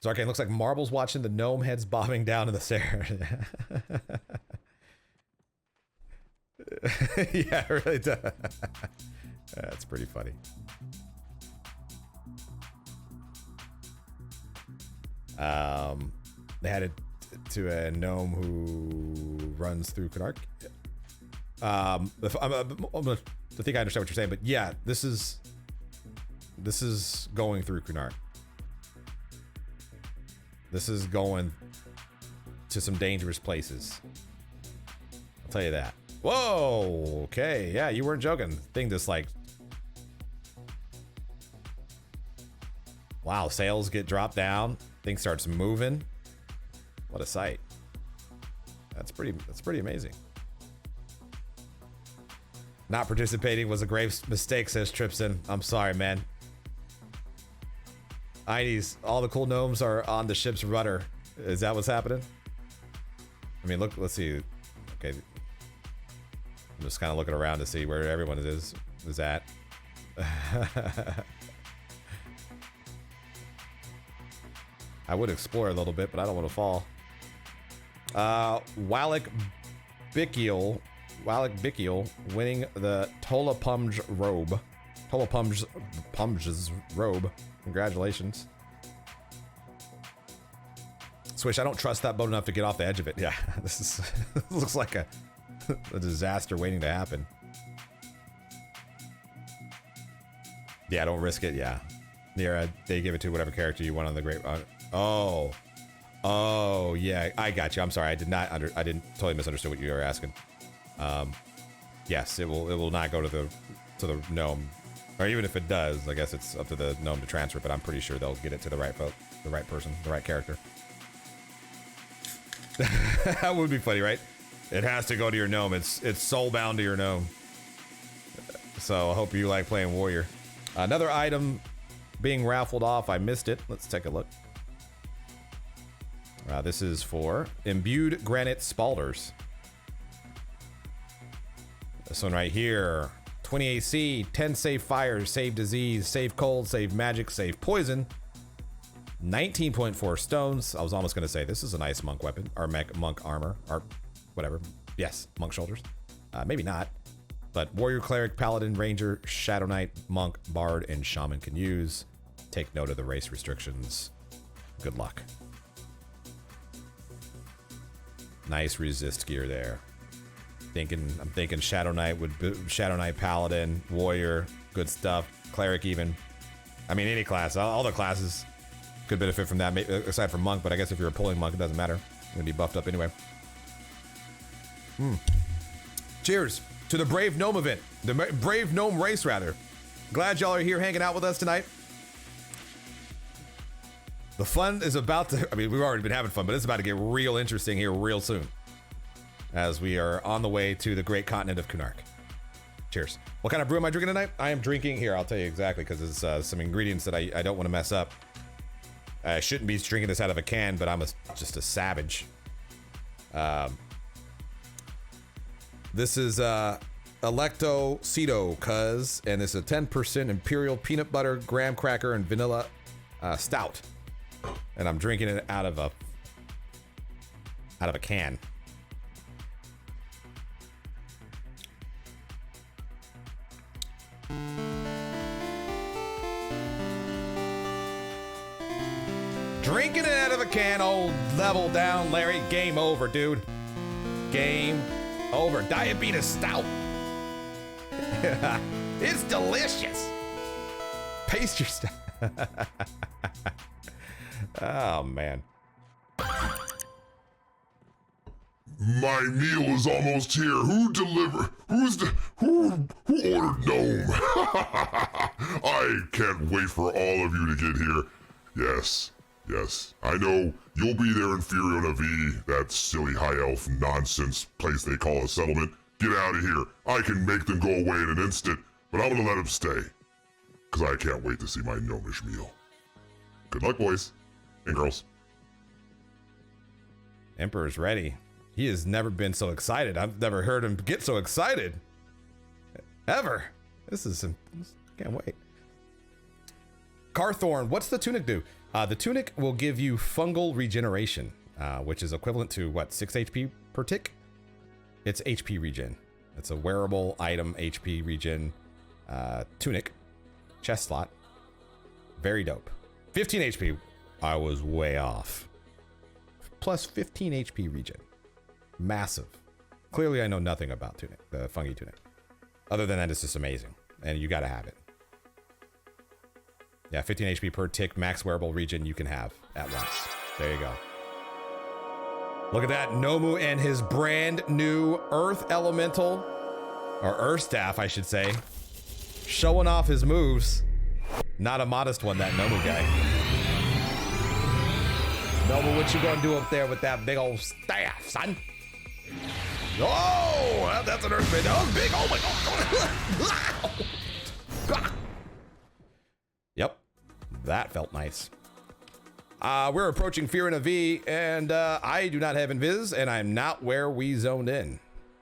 Zarkane looks like marbles watching the gnome heads bobbing down in the stair. Yeah, it really does. That's pretty funny. They had it to a gnome who runs through Canark. I think I understand what you're saying, but yeah, this is going through Canark. This is going to some dangerous places. I'll tell you that. Whoa, okay, yeah, you weren't joking. Thing just like Wow, sales get dropped down. Thing starts moving. What a sight. That's pretty amazing. Not participating was a grave mistake, says Tripson. I'm sorry, man. Eidies, all the cool gnomes are on the ship's rudder. Is that what's happening? I mean, look, let's see. Okay. I'm just kind of looking around to see where everyone is at. I would explore a little bit, but I don't want to fall. Wallach Bikiel winning the Tolapum's robe. Tolapum's robe. Congratulations. Swish, I don't trust that boat enough to get off the edge of it. Yeah, this looks like a disaster waiting to happen. Yeah, don't risk it. Yeah. They give it to whatever character you want on the great. Oh, yeah. I got you. I'm sorry. I didn't totally misunderstood what you were asking. Yes, it will not go to the gnome, or even if it does, I guess it's up to the gnome to transfer. But I'm pretty sure they'll get it to the right person, the right character. That would be funny, right? It has to go to your gnome. It's soul bound to your gnome. So I hope you like playing Warrior. Another item being raffled off. I missed it. Let's take a look. This is for imbued granite spalders. This one right here. 20 AC, 10 save fire, save disease, save cold, save magic, save poison. 19.4 stones. I was almost going to say this is a nice monk weapon, or monk armor, or whatever. Yes, monk shoulders. Maybe not. But warrior, cleric, paladin, ranger, shadow knight, monk, bard, and shaman can use. Take note of the race restrictions. Good luck. Nice resist gear there. I'm thinking shadow knight shadow knight, paladin, warrior, good stuff. Cleric even. I mean, any class, all the classes could benefit from that, aside from monk. But I guess if you're a pulling monk, it doesn't matter. You're gonna be buffed up anyway. Cheers to the Brave Gnome event, the Brave Gnome race, rather. Glad y'all are here hanging out with us tonight. The fun is about to, I mean, we've already been having fun, but it's about to get real interesting here real soon, as we are on the way to the great continent of Kunark. Cheers. What kind of brew am I drinking tonight? I am drinking, here, I'll tell you exactly, because it's some ingredients that I don't want to mess up. I shouldn't be drinking this out of a can, but I'm just a savage. This is Electo Cedo, cuz, and this is a 10% Imperial peanut butter, graham cracker, and vanilla stout. And I'm drinking it out of a can. Drinking it out of a can, old level down, Larry. Game over, dude. Game over. Diabetes stout. It's delicious. Paste your stuff. Oh, man. My meal is almost here. Who ordered gnome? I can't wait for all of you to get here. Yes. I know you'll be there in Furion V, that silly high elf nonsense place they call a settlement. Get out of here. I can make them go away in an instant, but I'm gonna let them stay. Cause I can't wait to see my gnomish meal. Good luck, boys and girls. Emperor's ready. He has never been so excited. I've never heard him get so excited. Ever. Can't wait. Carthorn, what's the tunic do? The tunic will give you fungal regeneration, which is equivalent to, what, 6 HP per tick? It's HP regen. It's a wearable item HP regen tunic. Chest slot. Very dope. 15 HP. I was way off. Plus 15 HP regen. Massive. Clearly I know nothing about tunic, the fungi tunic. Other than that, it's just amazing. And you gotta have it. Yeah, 15 HP per tick, max wearable regen you can have at once. There you go. Look at that, Nomu and his brand new Earth Elemental, or Earth Staff, I should say, showing off his moves. Not a modest one, that Nomu guy. Noble, what you gonna do up there with that big old staff, son? Oh, that's an earthquake. That was big. Oh my god. Yep, that felt nice. We're approaching Fear in a V, and I do not have Invis, and I'm not where we zoned in.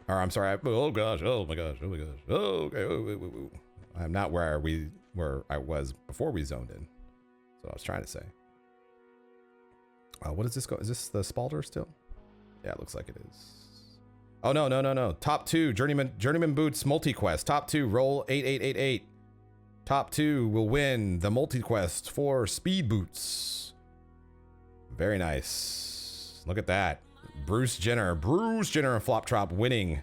Or I'm sorry. Oh gosh. Oh my gosh. Oh my gosh. Oh, okay. Oh. I'm not where I was before we zoned in. That's what I was trying to say. What is this? Is this the Spalter still? Yeah, it looks like it is. Oh no. Top 2 Journeyman Boots multi-quest. Top 2 roll 8888. Top 2 will win the multi-quest for Speed Boots. Very nice. Look at that. Bruce Jenner and Flop Trop winning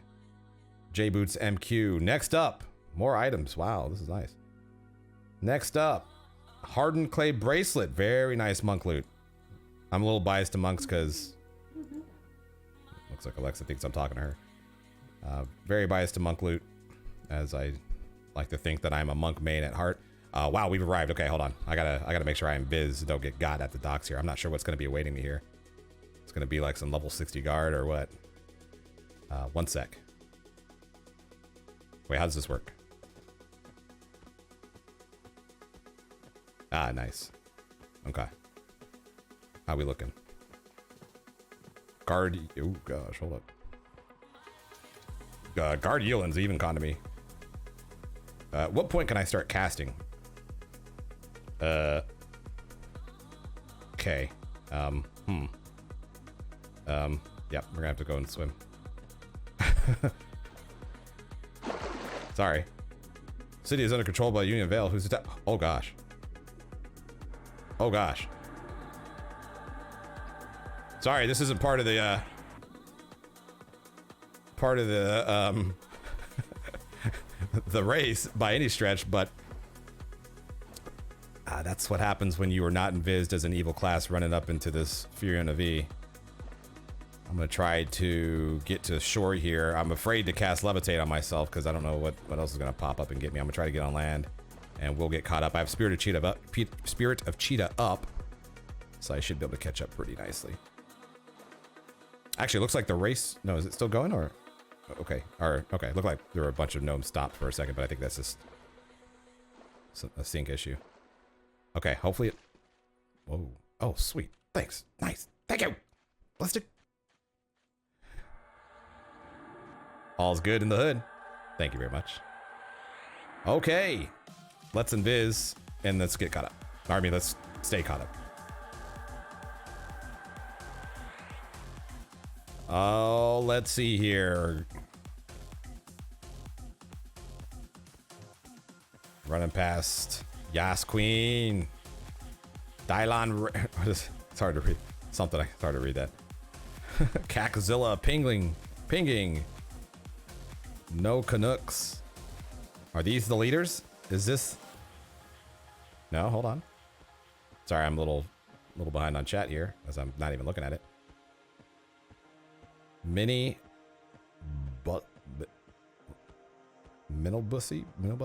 J Boots MQ. Next up, more items. Wow, this is nice. Next up, Hardened Clay Bracelet. Very nice monk loot. I'm a little biased to monks because looks like Alexa thinks I'm talking to her. Very biased to monk loot, as I like to think that I'm a monk main at heart. Wow, we've arrived. Okay, hold on. I gotta make sure I am biz. Don't get got at the docks here. I'm not sure what's gonna be awaiting me here. It's gonna be like some level 60 guard or what? One sec. Wait, how does this work? Ah, nice. Okay. How we looking? Guard. Oh gosh, hold up. Guard Yeelan's even con to me. At what point can I start casting? Okay. Yeah, we're gonna have to go and swim. Sorry. City is under control by Union Vale. Who's attack? Oh gosh. Oh gosh. Sorry, this isn't part of the the race by any stretch, but that's what happens when you are not invised as an evil class running up into this Fury on a V. I'm gonna try to get to shore here. I'm afraid to cast Levitate on myself because I don't know what else is gonna pop up and get me. I'm gonna try to get on land, and we'll get caught up. I have Spirit of Cheetah up, so I should be able to catch up pretty nicely. Actually, it looks like the race. No, is it still going or? Okay, okay. Looked like there were a bunch of gnomes stopped for a second, but I think that's just a sync issue. Okay, hopefully it. Whoa! Oh, sweet. Thanks. Nice. Thank you. Blessed. All's good in the hood. Thank you very much. Okay, let's invis and let's get caught up. I mean, let's stay caught up. Oh, let's see here. Running past Yas Queen. Dylon. It's hard to read. It's hard to read that. Kakzilla pinging. No Canucks. Are these the leaders? Is this? No, hold on. Sorry, I'm a little behind on chat here as I'm not even looking at it. Mini Minobussy? I'm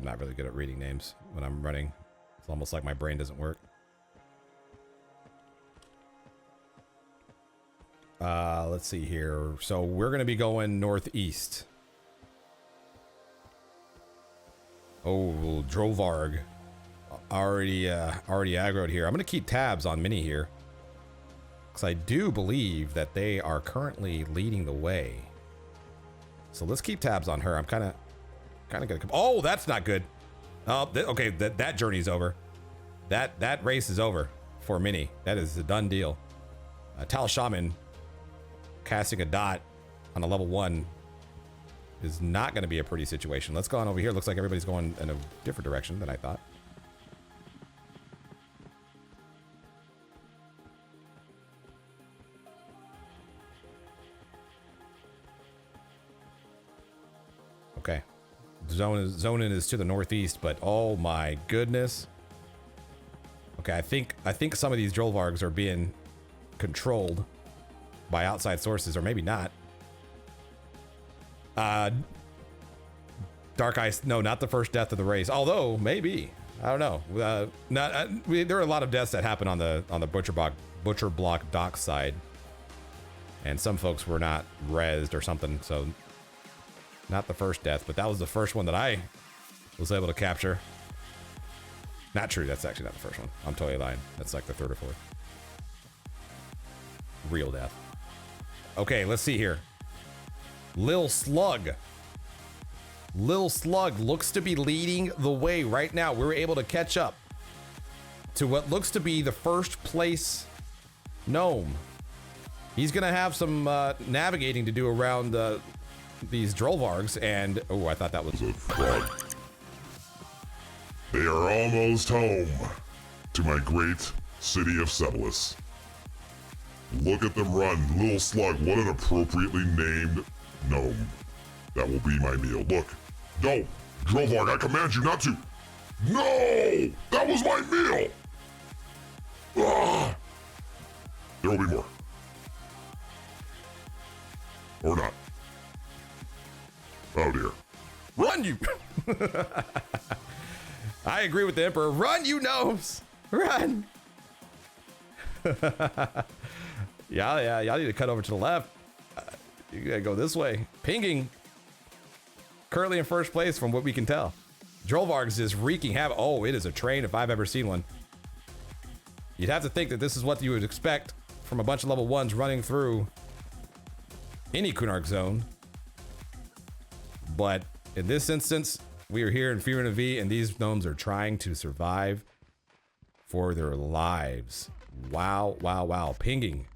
not really good at reading names when I'm running. It's almost like my brain doesn't work. Let's see here. So we're gonna be going northeast. Oh, Drovarg. Already aggroed here. I'm gonna keep tabs on Mini here, because I do believe that they are currently leading the way. So let's keep tabs on her. I'm kind of gonna come. Oh, that's not good. Oh, okay. That journey's over. That race is over for Mini. That is a done deal. Tal Shaman casting a dot on a level 1 is not going to be a pretty situation. Let's go on over here. Looks like everybody's going in a different direction than I thought. Okay. Zoning is to the northeast, but oh my goodness. Okay, I think some of these Drollvargs are being controlled by outside sources, or maybe not. Dark Ice, no, not the first death of the race. Although maybe, I don't know. There are a lot of deaths that happen on the butcher block dockside. And some folks were not rezzed or something, so not the first death, but that was the first one that I was able to capture. Not true, that's actually not the first one. I'm totally lying. That's like the third or fourth. Real death. Okay, let's see here. Lil Slug. Lil Slug looks to be leading the way right now. We were able to catch up to what looks to be the first place gnome. He's gonna have some navigating to do around these Drollvargs, and oh, I thought that was a frog. They are almost home to my great city of Sebilis. Look at them run, Lil Slug. What an appropriately named gnome. That will be my meal. Look, no, Drollvarg, I command you not to. No, that was my meal. Ah! There will be more. Or not. Oh dear. Run, you! I agree with the Emperor. Run, you gnomes! Run! Yeah, y'all need to cut over to the left. You gotta go this way. Pinging. Currently in first place from what we can tell. Drollvargs is wreaking havoc. Oh, it is a train if I've ever seen one. You'd have to think that this is what you would expect from a bunch of level 1s running through any Kunark zone. But in this instance, we are here in Fear and V, and these gnomes are trying to survive for their lives. Wow, wow, wow. Pinging.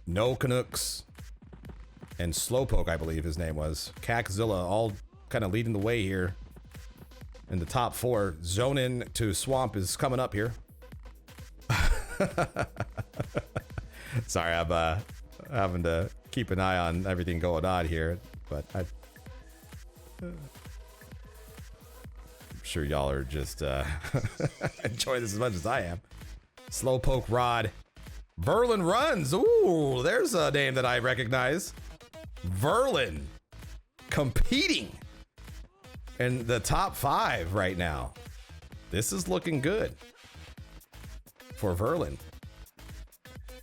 No Canucks. And Slowpoke, I believe his name was. Cackzilla, all kind of leading the way here in the top 4. Zone in to Swamp is coming up here. Sorry, I'm having to keep an eye on everything going on here, but I'm sure y'all are just enjoying this as much as I am. Slowpoke Rod. Verlin runs. Ooh, there's a name that I recognize. Verlin competing in the top 5 right now. This is looking good for Verlin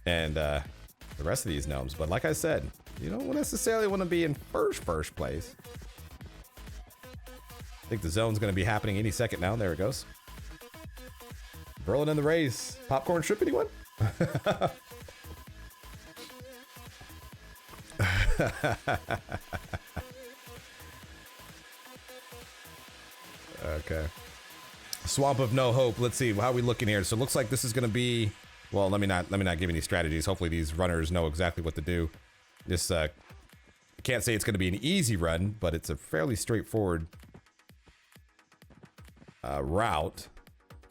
and the rest of these gnomes. But like I said, you don't necessarily want to be in first place. I think the zone's going to be happening any second now. There it goes. Verlin in the race. Popcorn strip, anyone? Okay. Swamp of No Hope. Let's see how are we looking here. So it looks like this is going to be. Well, let me not give any strategies. Hopefully these runners know exactly what to do. This can't say it's going to be an easy run, but it's a fairly straightforward route.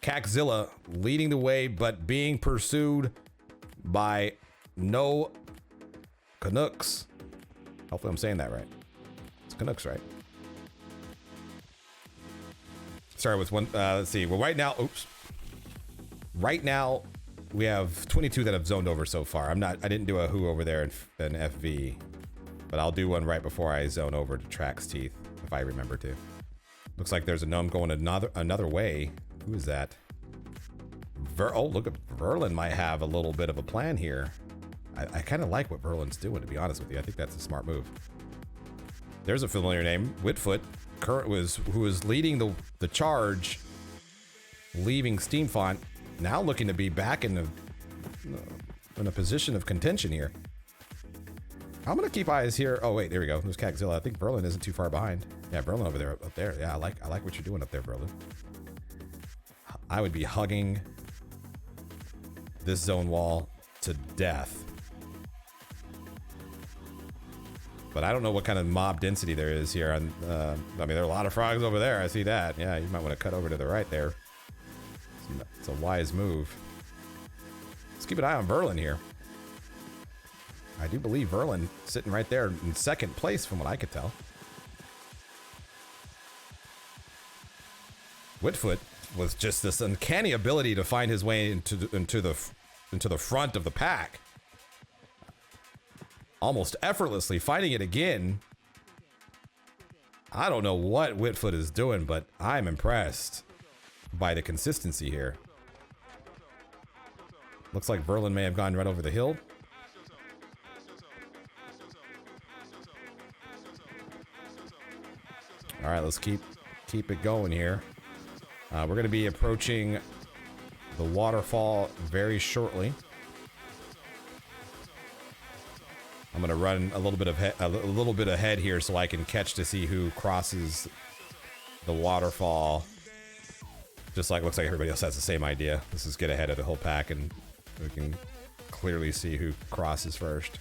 Cackzilla leading the way, but being pursued by no Canucks. Hopefully I'm saying that right. It's Canucks, right? Sorry, with one. Let's see. Well, right now, oops. Right now, we have 22 that have zoned over so far. I didn't do a who over there in FV, but I'll do one right before I zone over to Track's Teeth if I remember to. Looks like there's a gnome going another way. Who is that? Oh, look at Verlin might have a little bit of a plan here. I kind of like what Verlin's doing, to be honest with you. I think that's a smart move. There's a familiar name, Whitfoot, who was leading the charge, leaving Steamfont, now looking to be back in a position of contention here. I'm gonna keep eyes here. Oh wait, there we go. There's Cackzilla. I think Verlin isn't too far behind. Yeah, Verlin over there, up there. Yeah, I like what you're doing up there, Verlin. I would be hugging this zone wall to death. But I don't know what kind of mob density there is here. I mean, there are a lot of frogs over there. I see that. Yeah, you might want to cut over to the right there. It's a wise move. Let's keep an eye on Verlin here. I do believe Verlin sitting right there in second place from what I could tell. Whitfoot with just this uncanny ability to find his way into the front of the pack. Almost effortlessly finding it again. I don't know what Whitfoot is doing, but I'm impressed by the consistency here. Looks like Verlin may have gone right over the hill. All right, let's keep it going here. We're going to be approaching the waterfall very shortly. I'm going to run a little bit ahead here so I can catch to see who crosses the waterfall. Just like looks like everybody else has the same idea. Let's just get ahead of the whole pack and we can clearly see who crosses first.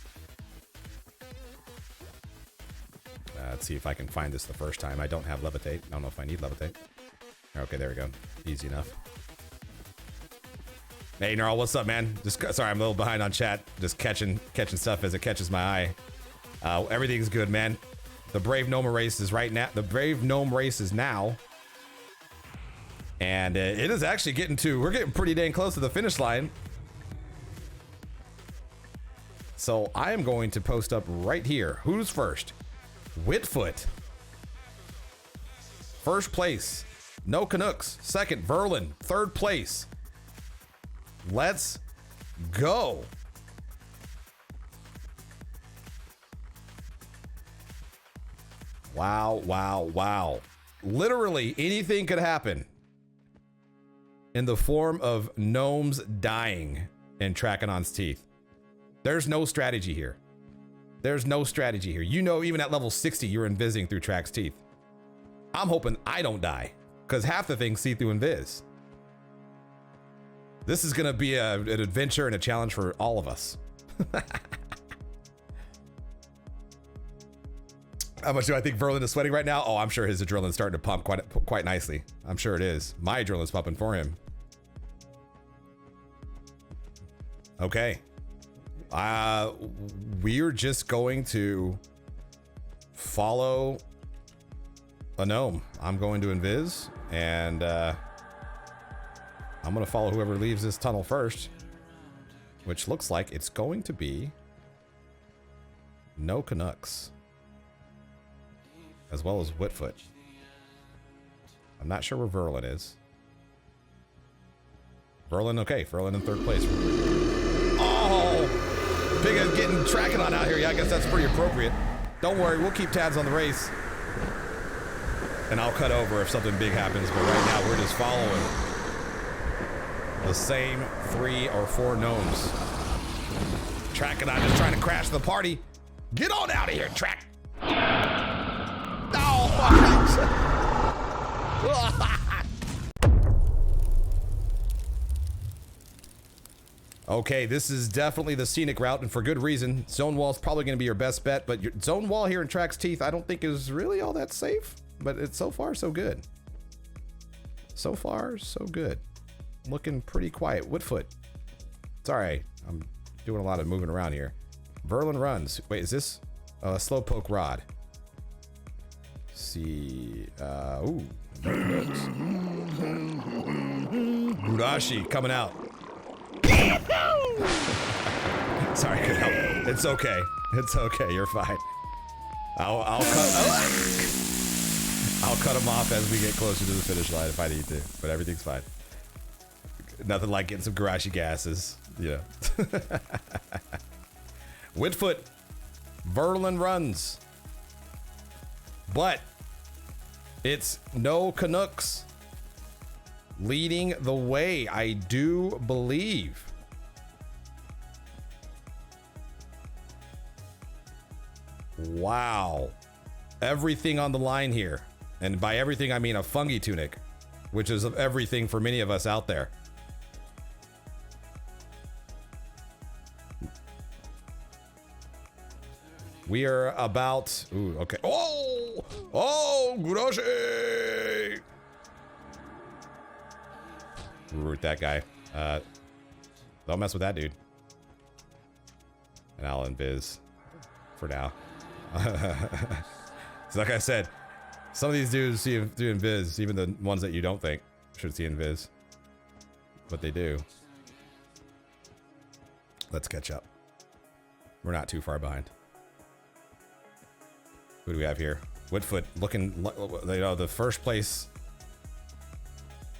Let's see if I can find this the first time. I don't have levitate. I don't know if I need levitate. Okay, there we go. Easy enough. Hey, Gnarl, what's up, man? Sorry, I'm a little behind on chat. Just catching stuff as it catches my eye. Everything's good, man. The Brave Gnome race is right now. The Brave Gnome race is now. And it is actually we're getting pretty dang close to the finish line. So I am going to post up right here. Who's first? Whitfoot. First place. No Canucks. Second, Verlin. Third place. Let's go. Wow, wow, wow. Literally anything could happen in the form of gnomes dying in Ak'Anon's teeth. There's no strategy here. There's no strategy here. You know, even at level 60, you're invising through Track's teeth. I'm hoping I don't die, because half the things see through invis. This is going to be an adventure and a challenge for all of us. How much do I think Verlin is sweating right now? Oh, I'm sure his adrenaline's starting to pump quite nicely. I'm sure it is. My adrenaline's pumping for him. Okay. We're just going to follow a gnome. I'm going to invis, and I'm going to follow whoever leaves this tunnel first, which looks like it's going to be no Canucks, as well as Whitfoot. I'm not sure where Verlin is. Verlin, okay. Verlin in third place. Oh! Big of getting Ak'Anon out here. Yeah, I guess that's pretty appropriate. Don't worry, we'll keep tabs on the race. And I'll cut over if something big happens, but right now we're just following the same 3 or 4 gnomes. Ak'Anon just trying to crash the party. Get on out of here, Track. Oh, okay, this is definitely the scenic route, and for good reason. Zone wall is probably going to be your best bet, but your zone wall here in Track's teeth, I don't think is really all that safe, but it's so far so good. So far so good. Looking pretty quiet. Whitfoot. Sorry, I'm doing a lot of moving around here. Verlin runs. Wait, is this a slowpoke rod? See, ooh, Budashi coming out. Sorry, couldn't help it. It's okay. It's okay. You're fine. I'll cut him off as we get closer to the finish line if I need to, but everything's fine. Nothing like getting some Garashi gases. Yeah. Whitfoot. Verlin runs. But it's no Canucks leading the way, I do believe. Wow. Everything on the line here. And by everything, I mean a fungi tunic, which is everything for many of us out there. We are about, ooh, okay. Oh, oh, Gurashi. Root that guy. Don't mess with that dude. And I'll invis for now. So like I said, some of these dudes do invis, even the ones that you don't think should see invis, but they do. Let's catch up. We're not too far behind. Who do we have here? Whitfoot looking, you know, the first place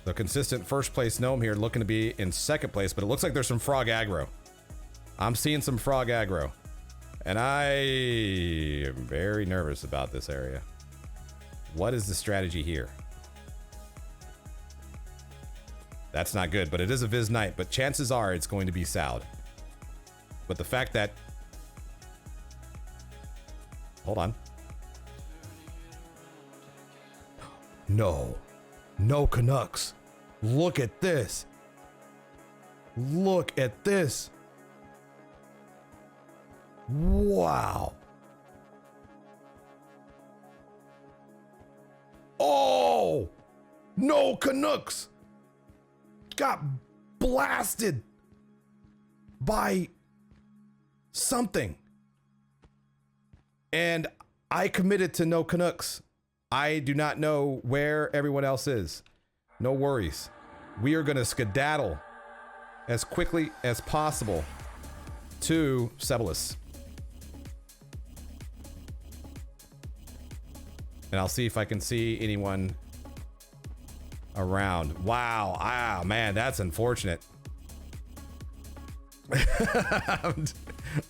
The consistent first place gnome here looking to be in second place, but it looks like there's some frog aggro. I'm seeing some frog aggro. And I am very nervous about this area. What is the strategy here? That's not good, but it is a Viz Knight, but chances are it's going to be Soud. But the fact that... Hold on. No. No Canucks. Look at this. Look at this. Wow. Oh! No Canucks. Got blasted by something. And I committed to no Canucks. I do not know where everyone else is. No worries. We are going to skedaddle as quickly as possible to Sebilis. And I'll see if I can see anyone around. Wow. Ah, man, that's unfortunate.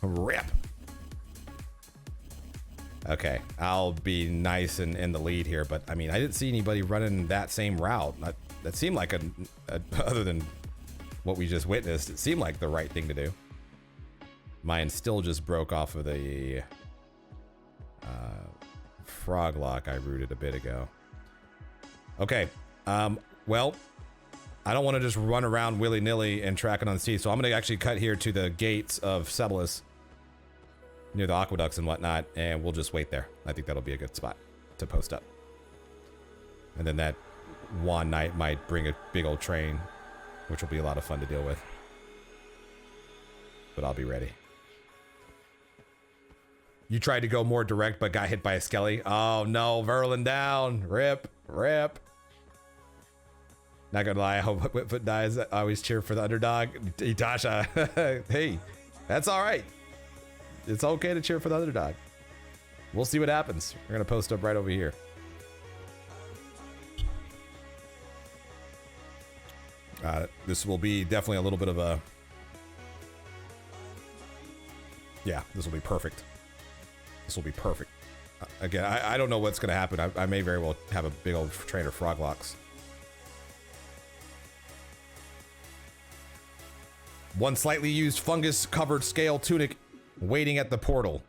Rip. Okay, I'll be nice and in the lead here, but I mean, I didn't see anybody running that same route. That seemed like other than what we just witnessed, it seemed like the right thing to do. Mine still just broke off of the frog lock I rooted a bit ago. Okay, well, I don't want to just run around willy-nilly and track it on the sea, so I'm going to actually cut here to the gates of Sebilis, near the aqueducts and whatnot, and we'll just wait there. I think that'll be a good spot to post up. And then that one night might bring a big old train, which will be a lot of fun to deal with. But I'll be ready. You tried to go more direct, but got hit by a skelly. Oh no, Verlin down. Rip, rip. Not gonna lie, I hope Whitfoot dies. I always cheer for the underdog. Itasha, hey, that's all right. It's okay to cheer for the underdog. We'll see what happens. We're gonna post up right over here. This will be definitely a little bit of a... Yeah, this will be perfect. This will be perfect. Again, I don't know what's gonna happen. I may very well have a big old train of frog locks. One slightly used fungus-covered scale tunic waiting at the portal.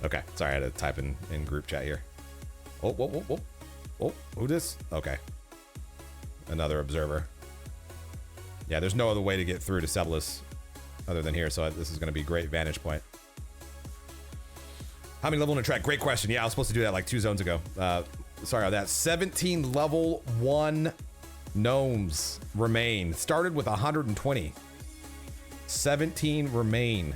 Okay, sorry, I had to type in group chat here. Oh, whoa, whoa, whoa. Oh, who this? Okay. Another observer. Yeah, there's no other way to get through to Sebilis other than here, so this is going to be a great vantage point. How many level in a track? Great question. Yeah, I was supposed to do that like 2 zones ago. Sorry about that. 17 level 1 gnomes remain. Started with 120. 17 remain.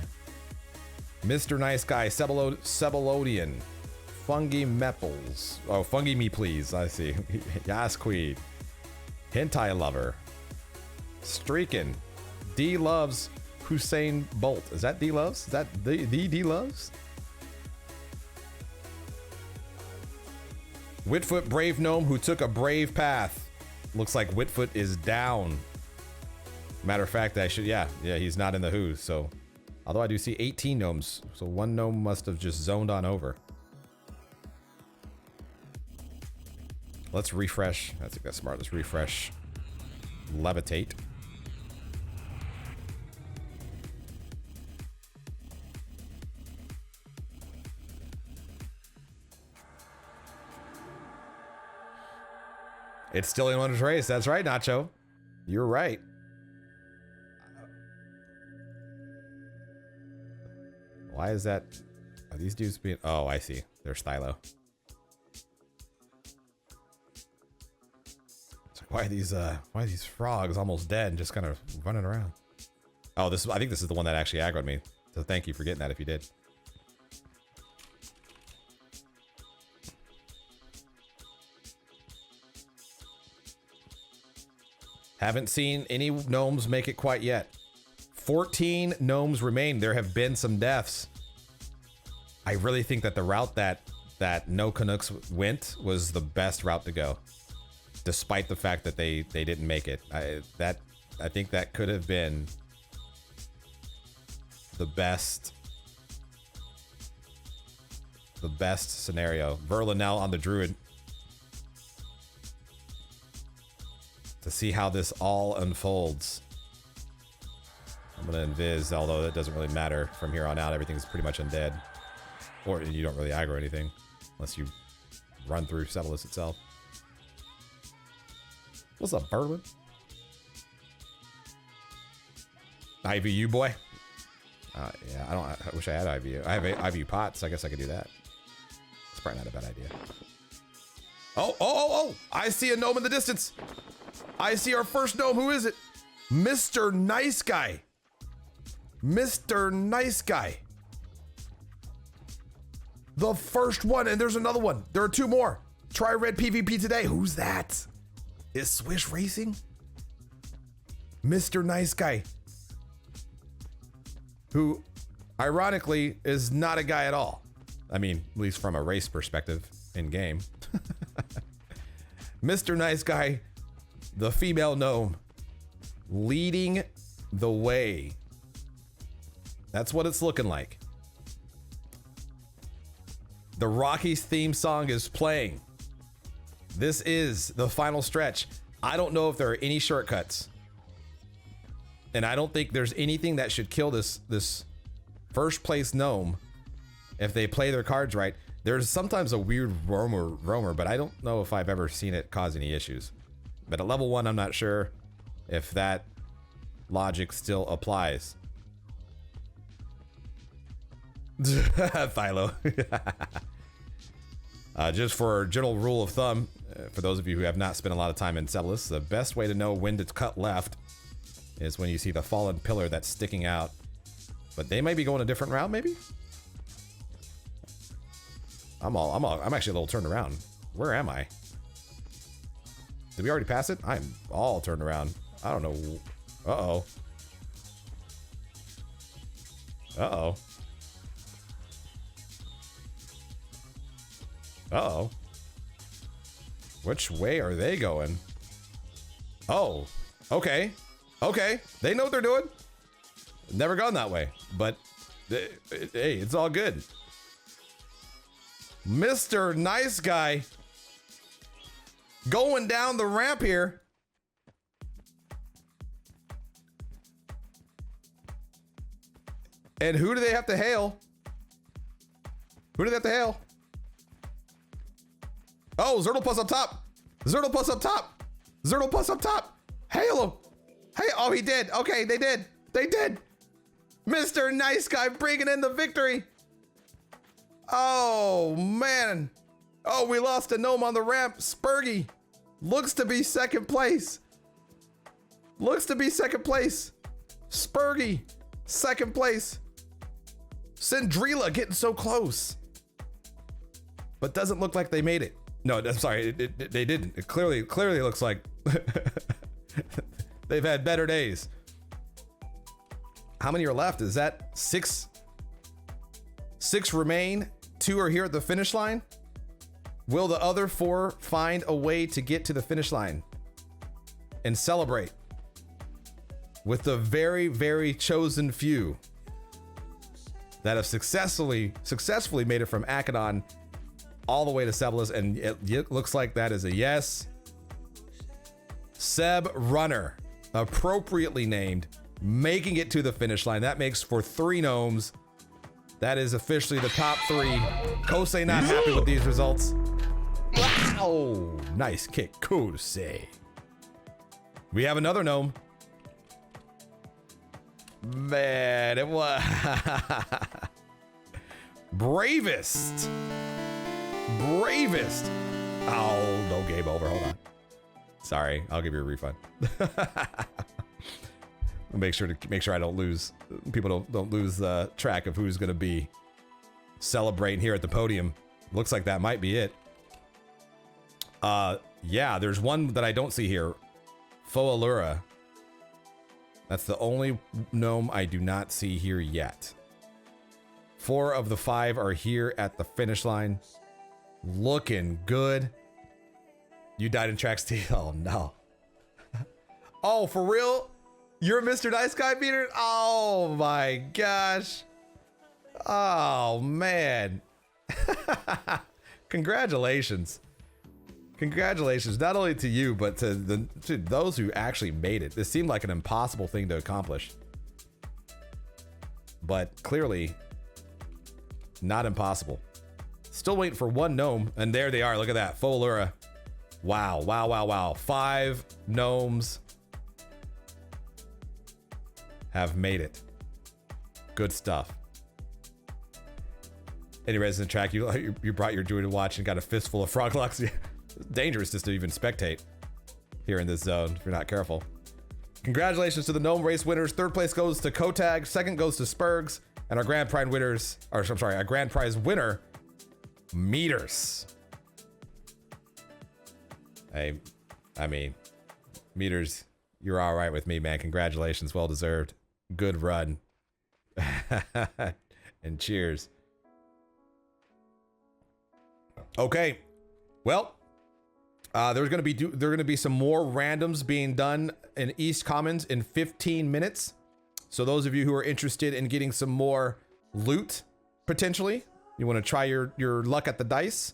Mr. Nice Guy, Sebilodian, Fungi Mepples. Oh, Fungi Me Please. I see. Yas Queen. Hentai Lover. Streakin'. D Loves Hussein Bolt. Is that D Loves? Is that the D Loves? Whitfoot Brave Gnome who took a brave path. Looks like Whitfoot is down. Matter of fact, yeah, he's not in the who's, so. Although I do see 18 gnomes, so one gnome must have just zoned on over. Let's refresh. I think that's smart. Let's refresh. Levitate. It's still in Winner's Race. That's right, Nacho. You're right. Why is that? Are these dudes being... Oh, I see. They're stylo. It's like, why are these frogs almost dead and just kind of running around? Oh, I think this is the one that actually aggroed me. So thank you for getting that if you did. Haven't seen any gnomes make it quite yet. 14 gnomes remain. There have been some deaths. I really think that the route that No Canucks went was the best route to go, despite the fact that they didn't make it. I think that could have been the best scenario. Verlin now on the druid to see how this all unfolds. I'm gonna invis, although that doesn't really matter from here on out. Everything's pretty much undead. Or you don't really aggro anything unless you run through Sebilis itself. What's up, Berlin? IVU boy. Yeah, I wish I had IVU. I have IVU pots. I guess I could do that. It's probably not a bad idea. Oh! I see a gnome in the distance. I see our first gnome. Who is it? Mr. Nice Guy. Mr. Nice Guy. The first one, and there's another one. There are two more. Try red PvP today. Who's that? Is Swish racing? Mr. Nice Guy. Who, ironically, is not a guy at all. I mean, at least from a race perspective in game. Mr. Nice Guy, the female gnome, leading the way. That's what it's looking like. The Rockies theme song is playing. This is the final stretch. I don't know if there are any shortcuts. And I don't think there's anything that should kill this first place gnome if they play their cards right. There's sometimes a weird roamer, but I don't know if I've ever seen it cause any issues. But at level 1, I'm not sure if that logic still applies. Philo. Just for a general rule of thumb, for those of you who have not spent a lot of time in Sebilis, the best way to know when to cut left is when you see the fallen pillar that's sticking out. But they might be going a different route, maybe? I'm actually a little turned around. Where am I? Did we already pass it? I'm all turned around. I don't know. Uh-oh. Uh-oh. Uh-oh. Which way are they going? Oh, okay. Okay, they know what they're doing. Never gone that way, but hey, it's all good. Mr. Nice Guy going down the ramp here. And who do they have to hail? Who do they have to hail? Oh, Zertlepus up top. Zertlepus up top. Zertlepus up top. Hail him. Hey, oh, he did. Okay, they did. They did. Mr. Nice Guy bringing in the victory. Oh, man. Oh, we lost a gnome on the ramp. Spurgy looks to be second place. Looks to be second place. Spurgy, second place. Cindrila getting so close. But doesn't look like they made it. No, I'm sorry, they didn't. It clearly looks like they've had better days. How many are left? Is that 6? 6 remain. 2 are here at the finish line. Will the other 4 find a way to get to the finish line and celebrate with the very, very chosen few that have successfully made it from Ak'Anon all the way to Sebilis, and it looks like that is a yes. Seb Runner, appropriately named, making it to the finish line. That makes for 3 gnomes. That is officially the top 3. Kosei not happy with these results. Wow, nice kick, Kosei. We have another gnome. Man, it was Bravest. Oh, no, game over. Hold on. Sorry, I'll give you a refund. make sure I don't lose. People don't lose track of who's going to be celebrating here at the podium. Looks like that might be it. Yeah, there's one that I don't see here. Foalura. That's the only gnome I do not see here yet. 4 of the 5 are here at the finish line. Looking good. You died in track steal. Oh, no. Oh, for real? You're Mr. Nice Guy Beater? Oh, my gosh. Oh, man. Congratulations. Congratulations, not only to you, but to those who actually made it. This seemed like an impossible thing to accomplish. But clearly, not impossible. Still waiting for one gnome, and there they are. Look at that, Foalura. Wow, wow, wow, wow. 5 gnomes have made it. Good stuff. Any resident track, you brought your druid to watch and got a fistful of frog locks. Dangerous just to even spectate here in this zone if you're not careful. Congratulations to the gnome race winners. 3rd place goes to Kotag, 2nd goes to Spurgs, and our grand prize winners, or I'm sorry, our grand prize winner, Meters. I mean, Meters, you're all right with me, man. Congratulations, well deserved. Good run. And cheers. Okay, well, there's gonna be some more randoms being done in East Commons in 15 minutes. So those of you who are interested in getting some more loot, potentially, you want to try your luck at the dice,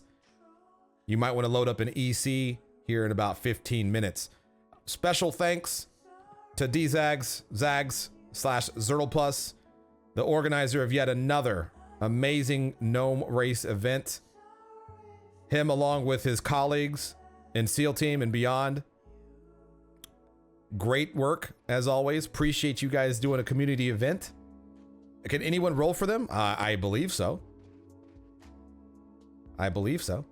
you might want to load up an EC here in about 15 minutes. Special thanks to Zags / Zertleplus, the organizer of yet another amazing gnome race event. Him along with his colleagues in SEAL Team and beyond. Great work, as always. Appreciate you guys doing a community event. Can anyone roll for them? I believe so. I believe so.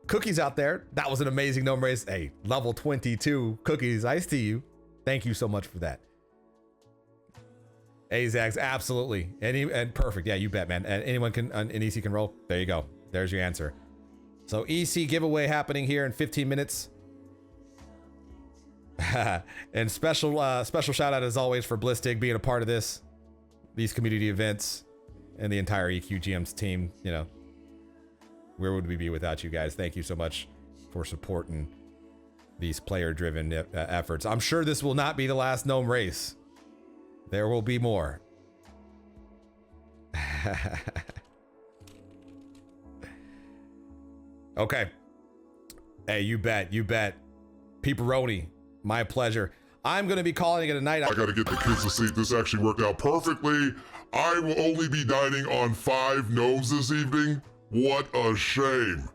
Cookies out there. That was an amazing gnome race. Hey, level 22 Cookies. I see you. Thank you so much for that. Hey, Zags, absolutely. And perfect. Yeah, you bet, man. And anyone can, an EC can roll. There you go. There's your answer. So EC giveaway happening here in 15 minutes. And special shout out as always for Blistig being a part of these community events, and the entire EQGM's team. You know, where would we be without you guys? Thank you so much for supporting these player-driven efforts. I'm sure this will not be the last gnome race. There will be more. Okay. Hey, you bet. Pepperoni, my pleasure. I'm going to be calling it a night. I got to get the kids to sleep. This actually worked out perfectly. I will only be dining on 5 gnomes this evening. What a shame.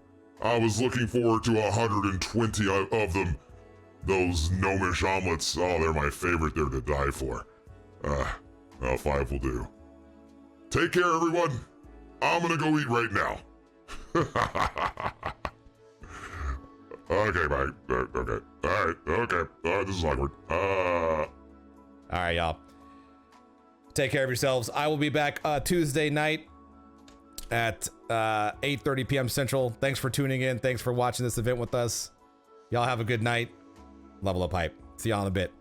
I was looking forward to 120 of them. Those gnomish omelets, oh, they're my favorite. They're to die for. 5 will do. Take care, everyone. I'm going to go eat right now. Okay, bye. Okay. All right. Okay. This is awkward. All right, y'all. Take care of yourselves. I will be back Tuesday night at 8:30 p.m. Central. Thanks for tuning in. Thanks for watching this event with us. Y'all have a good night. Level up hype. See y'all in a bit.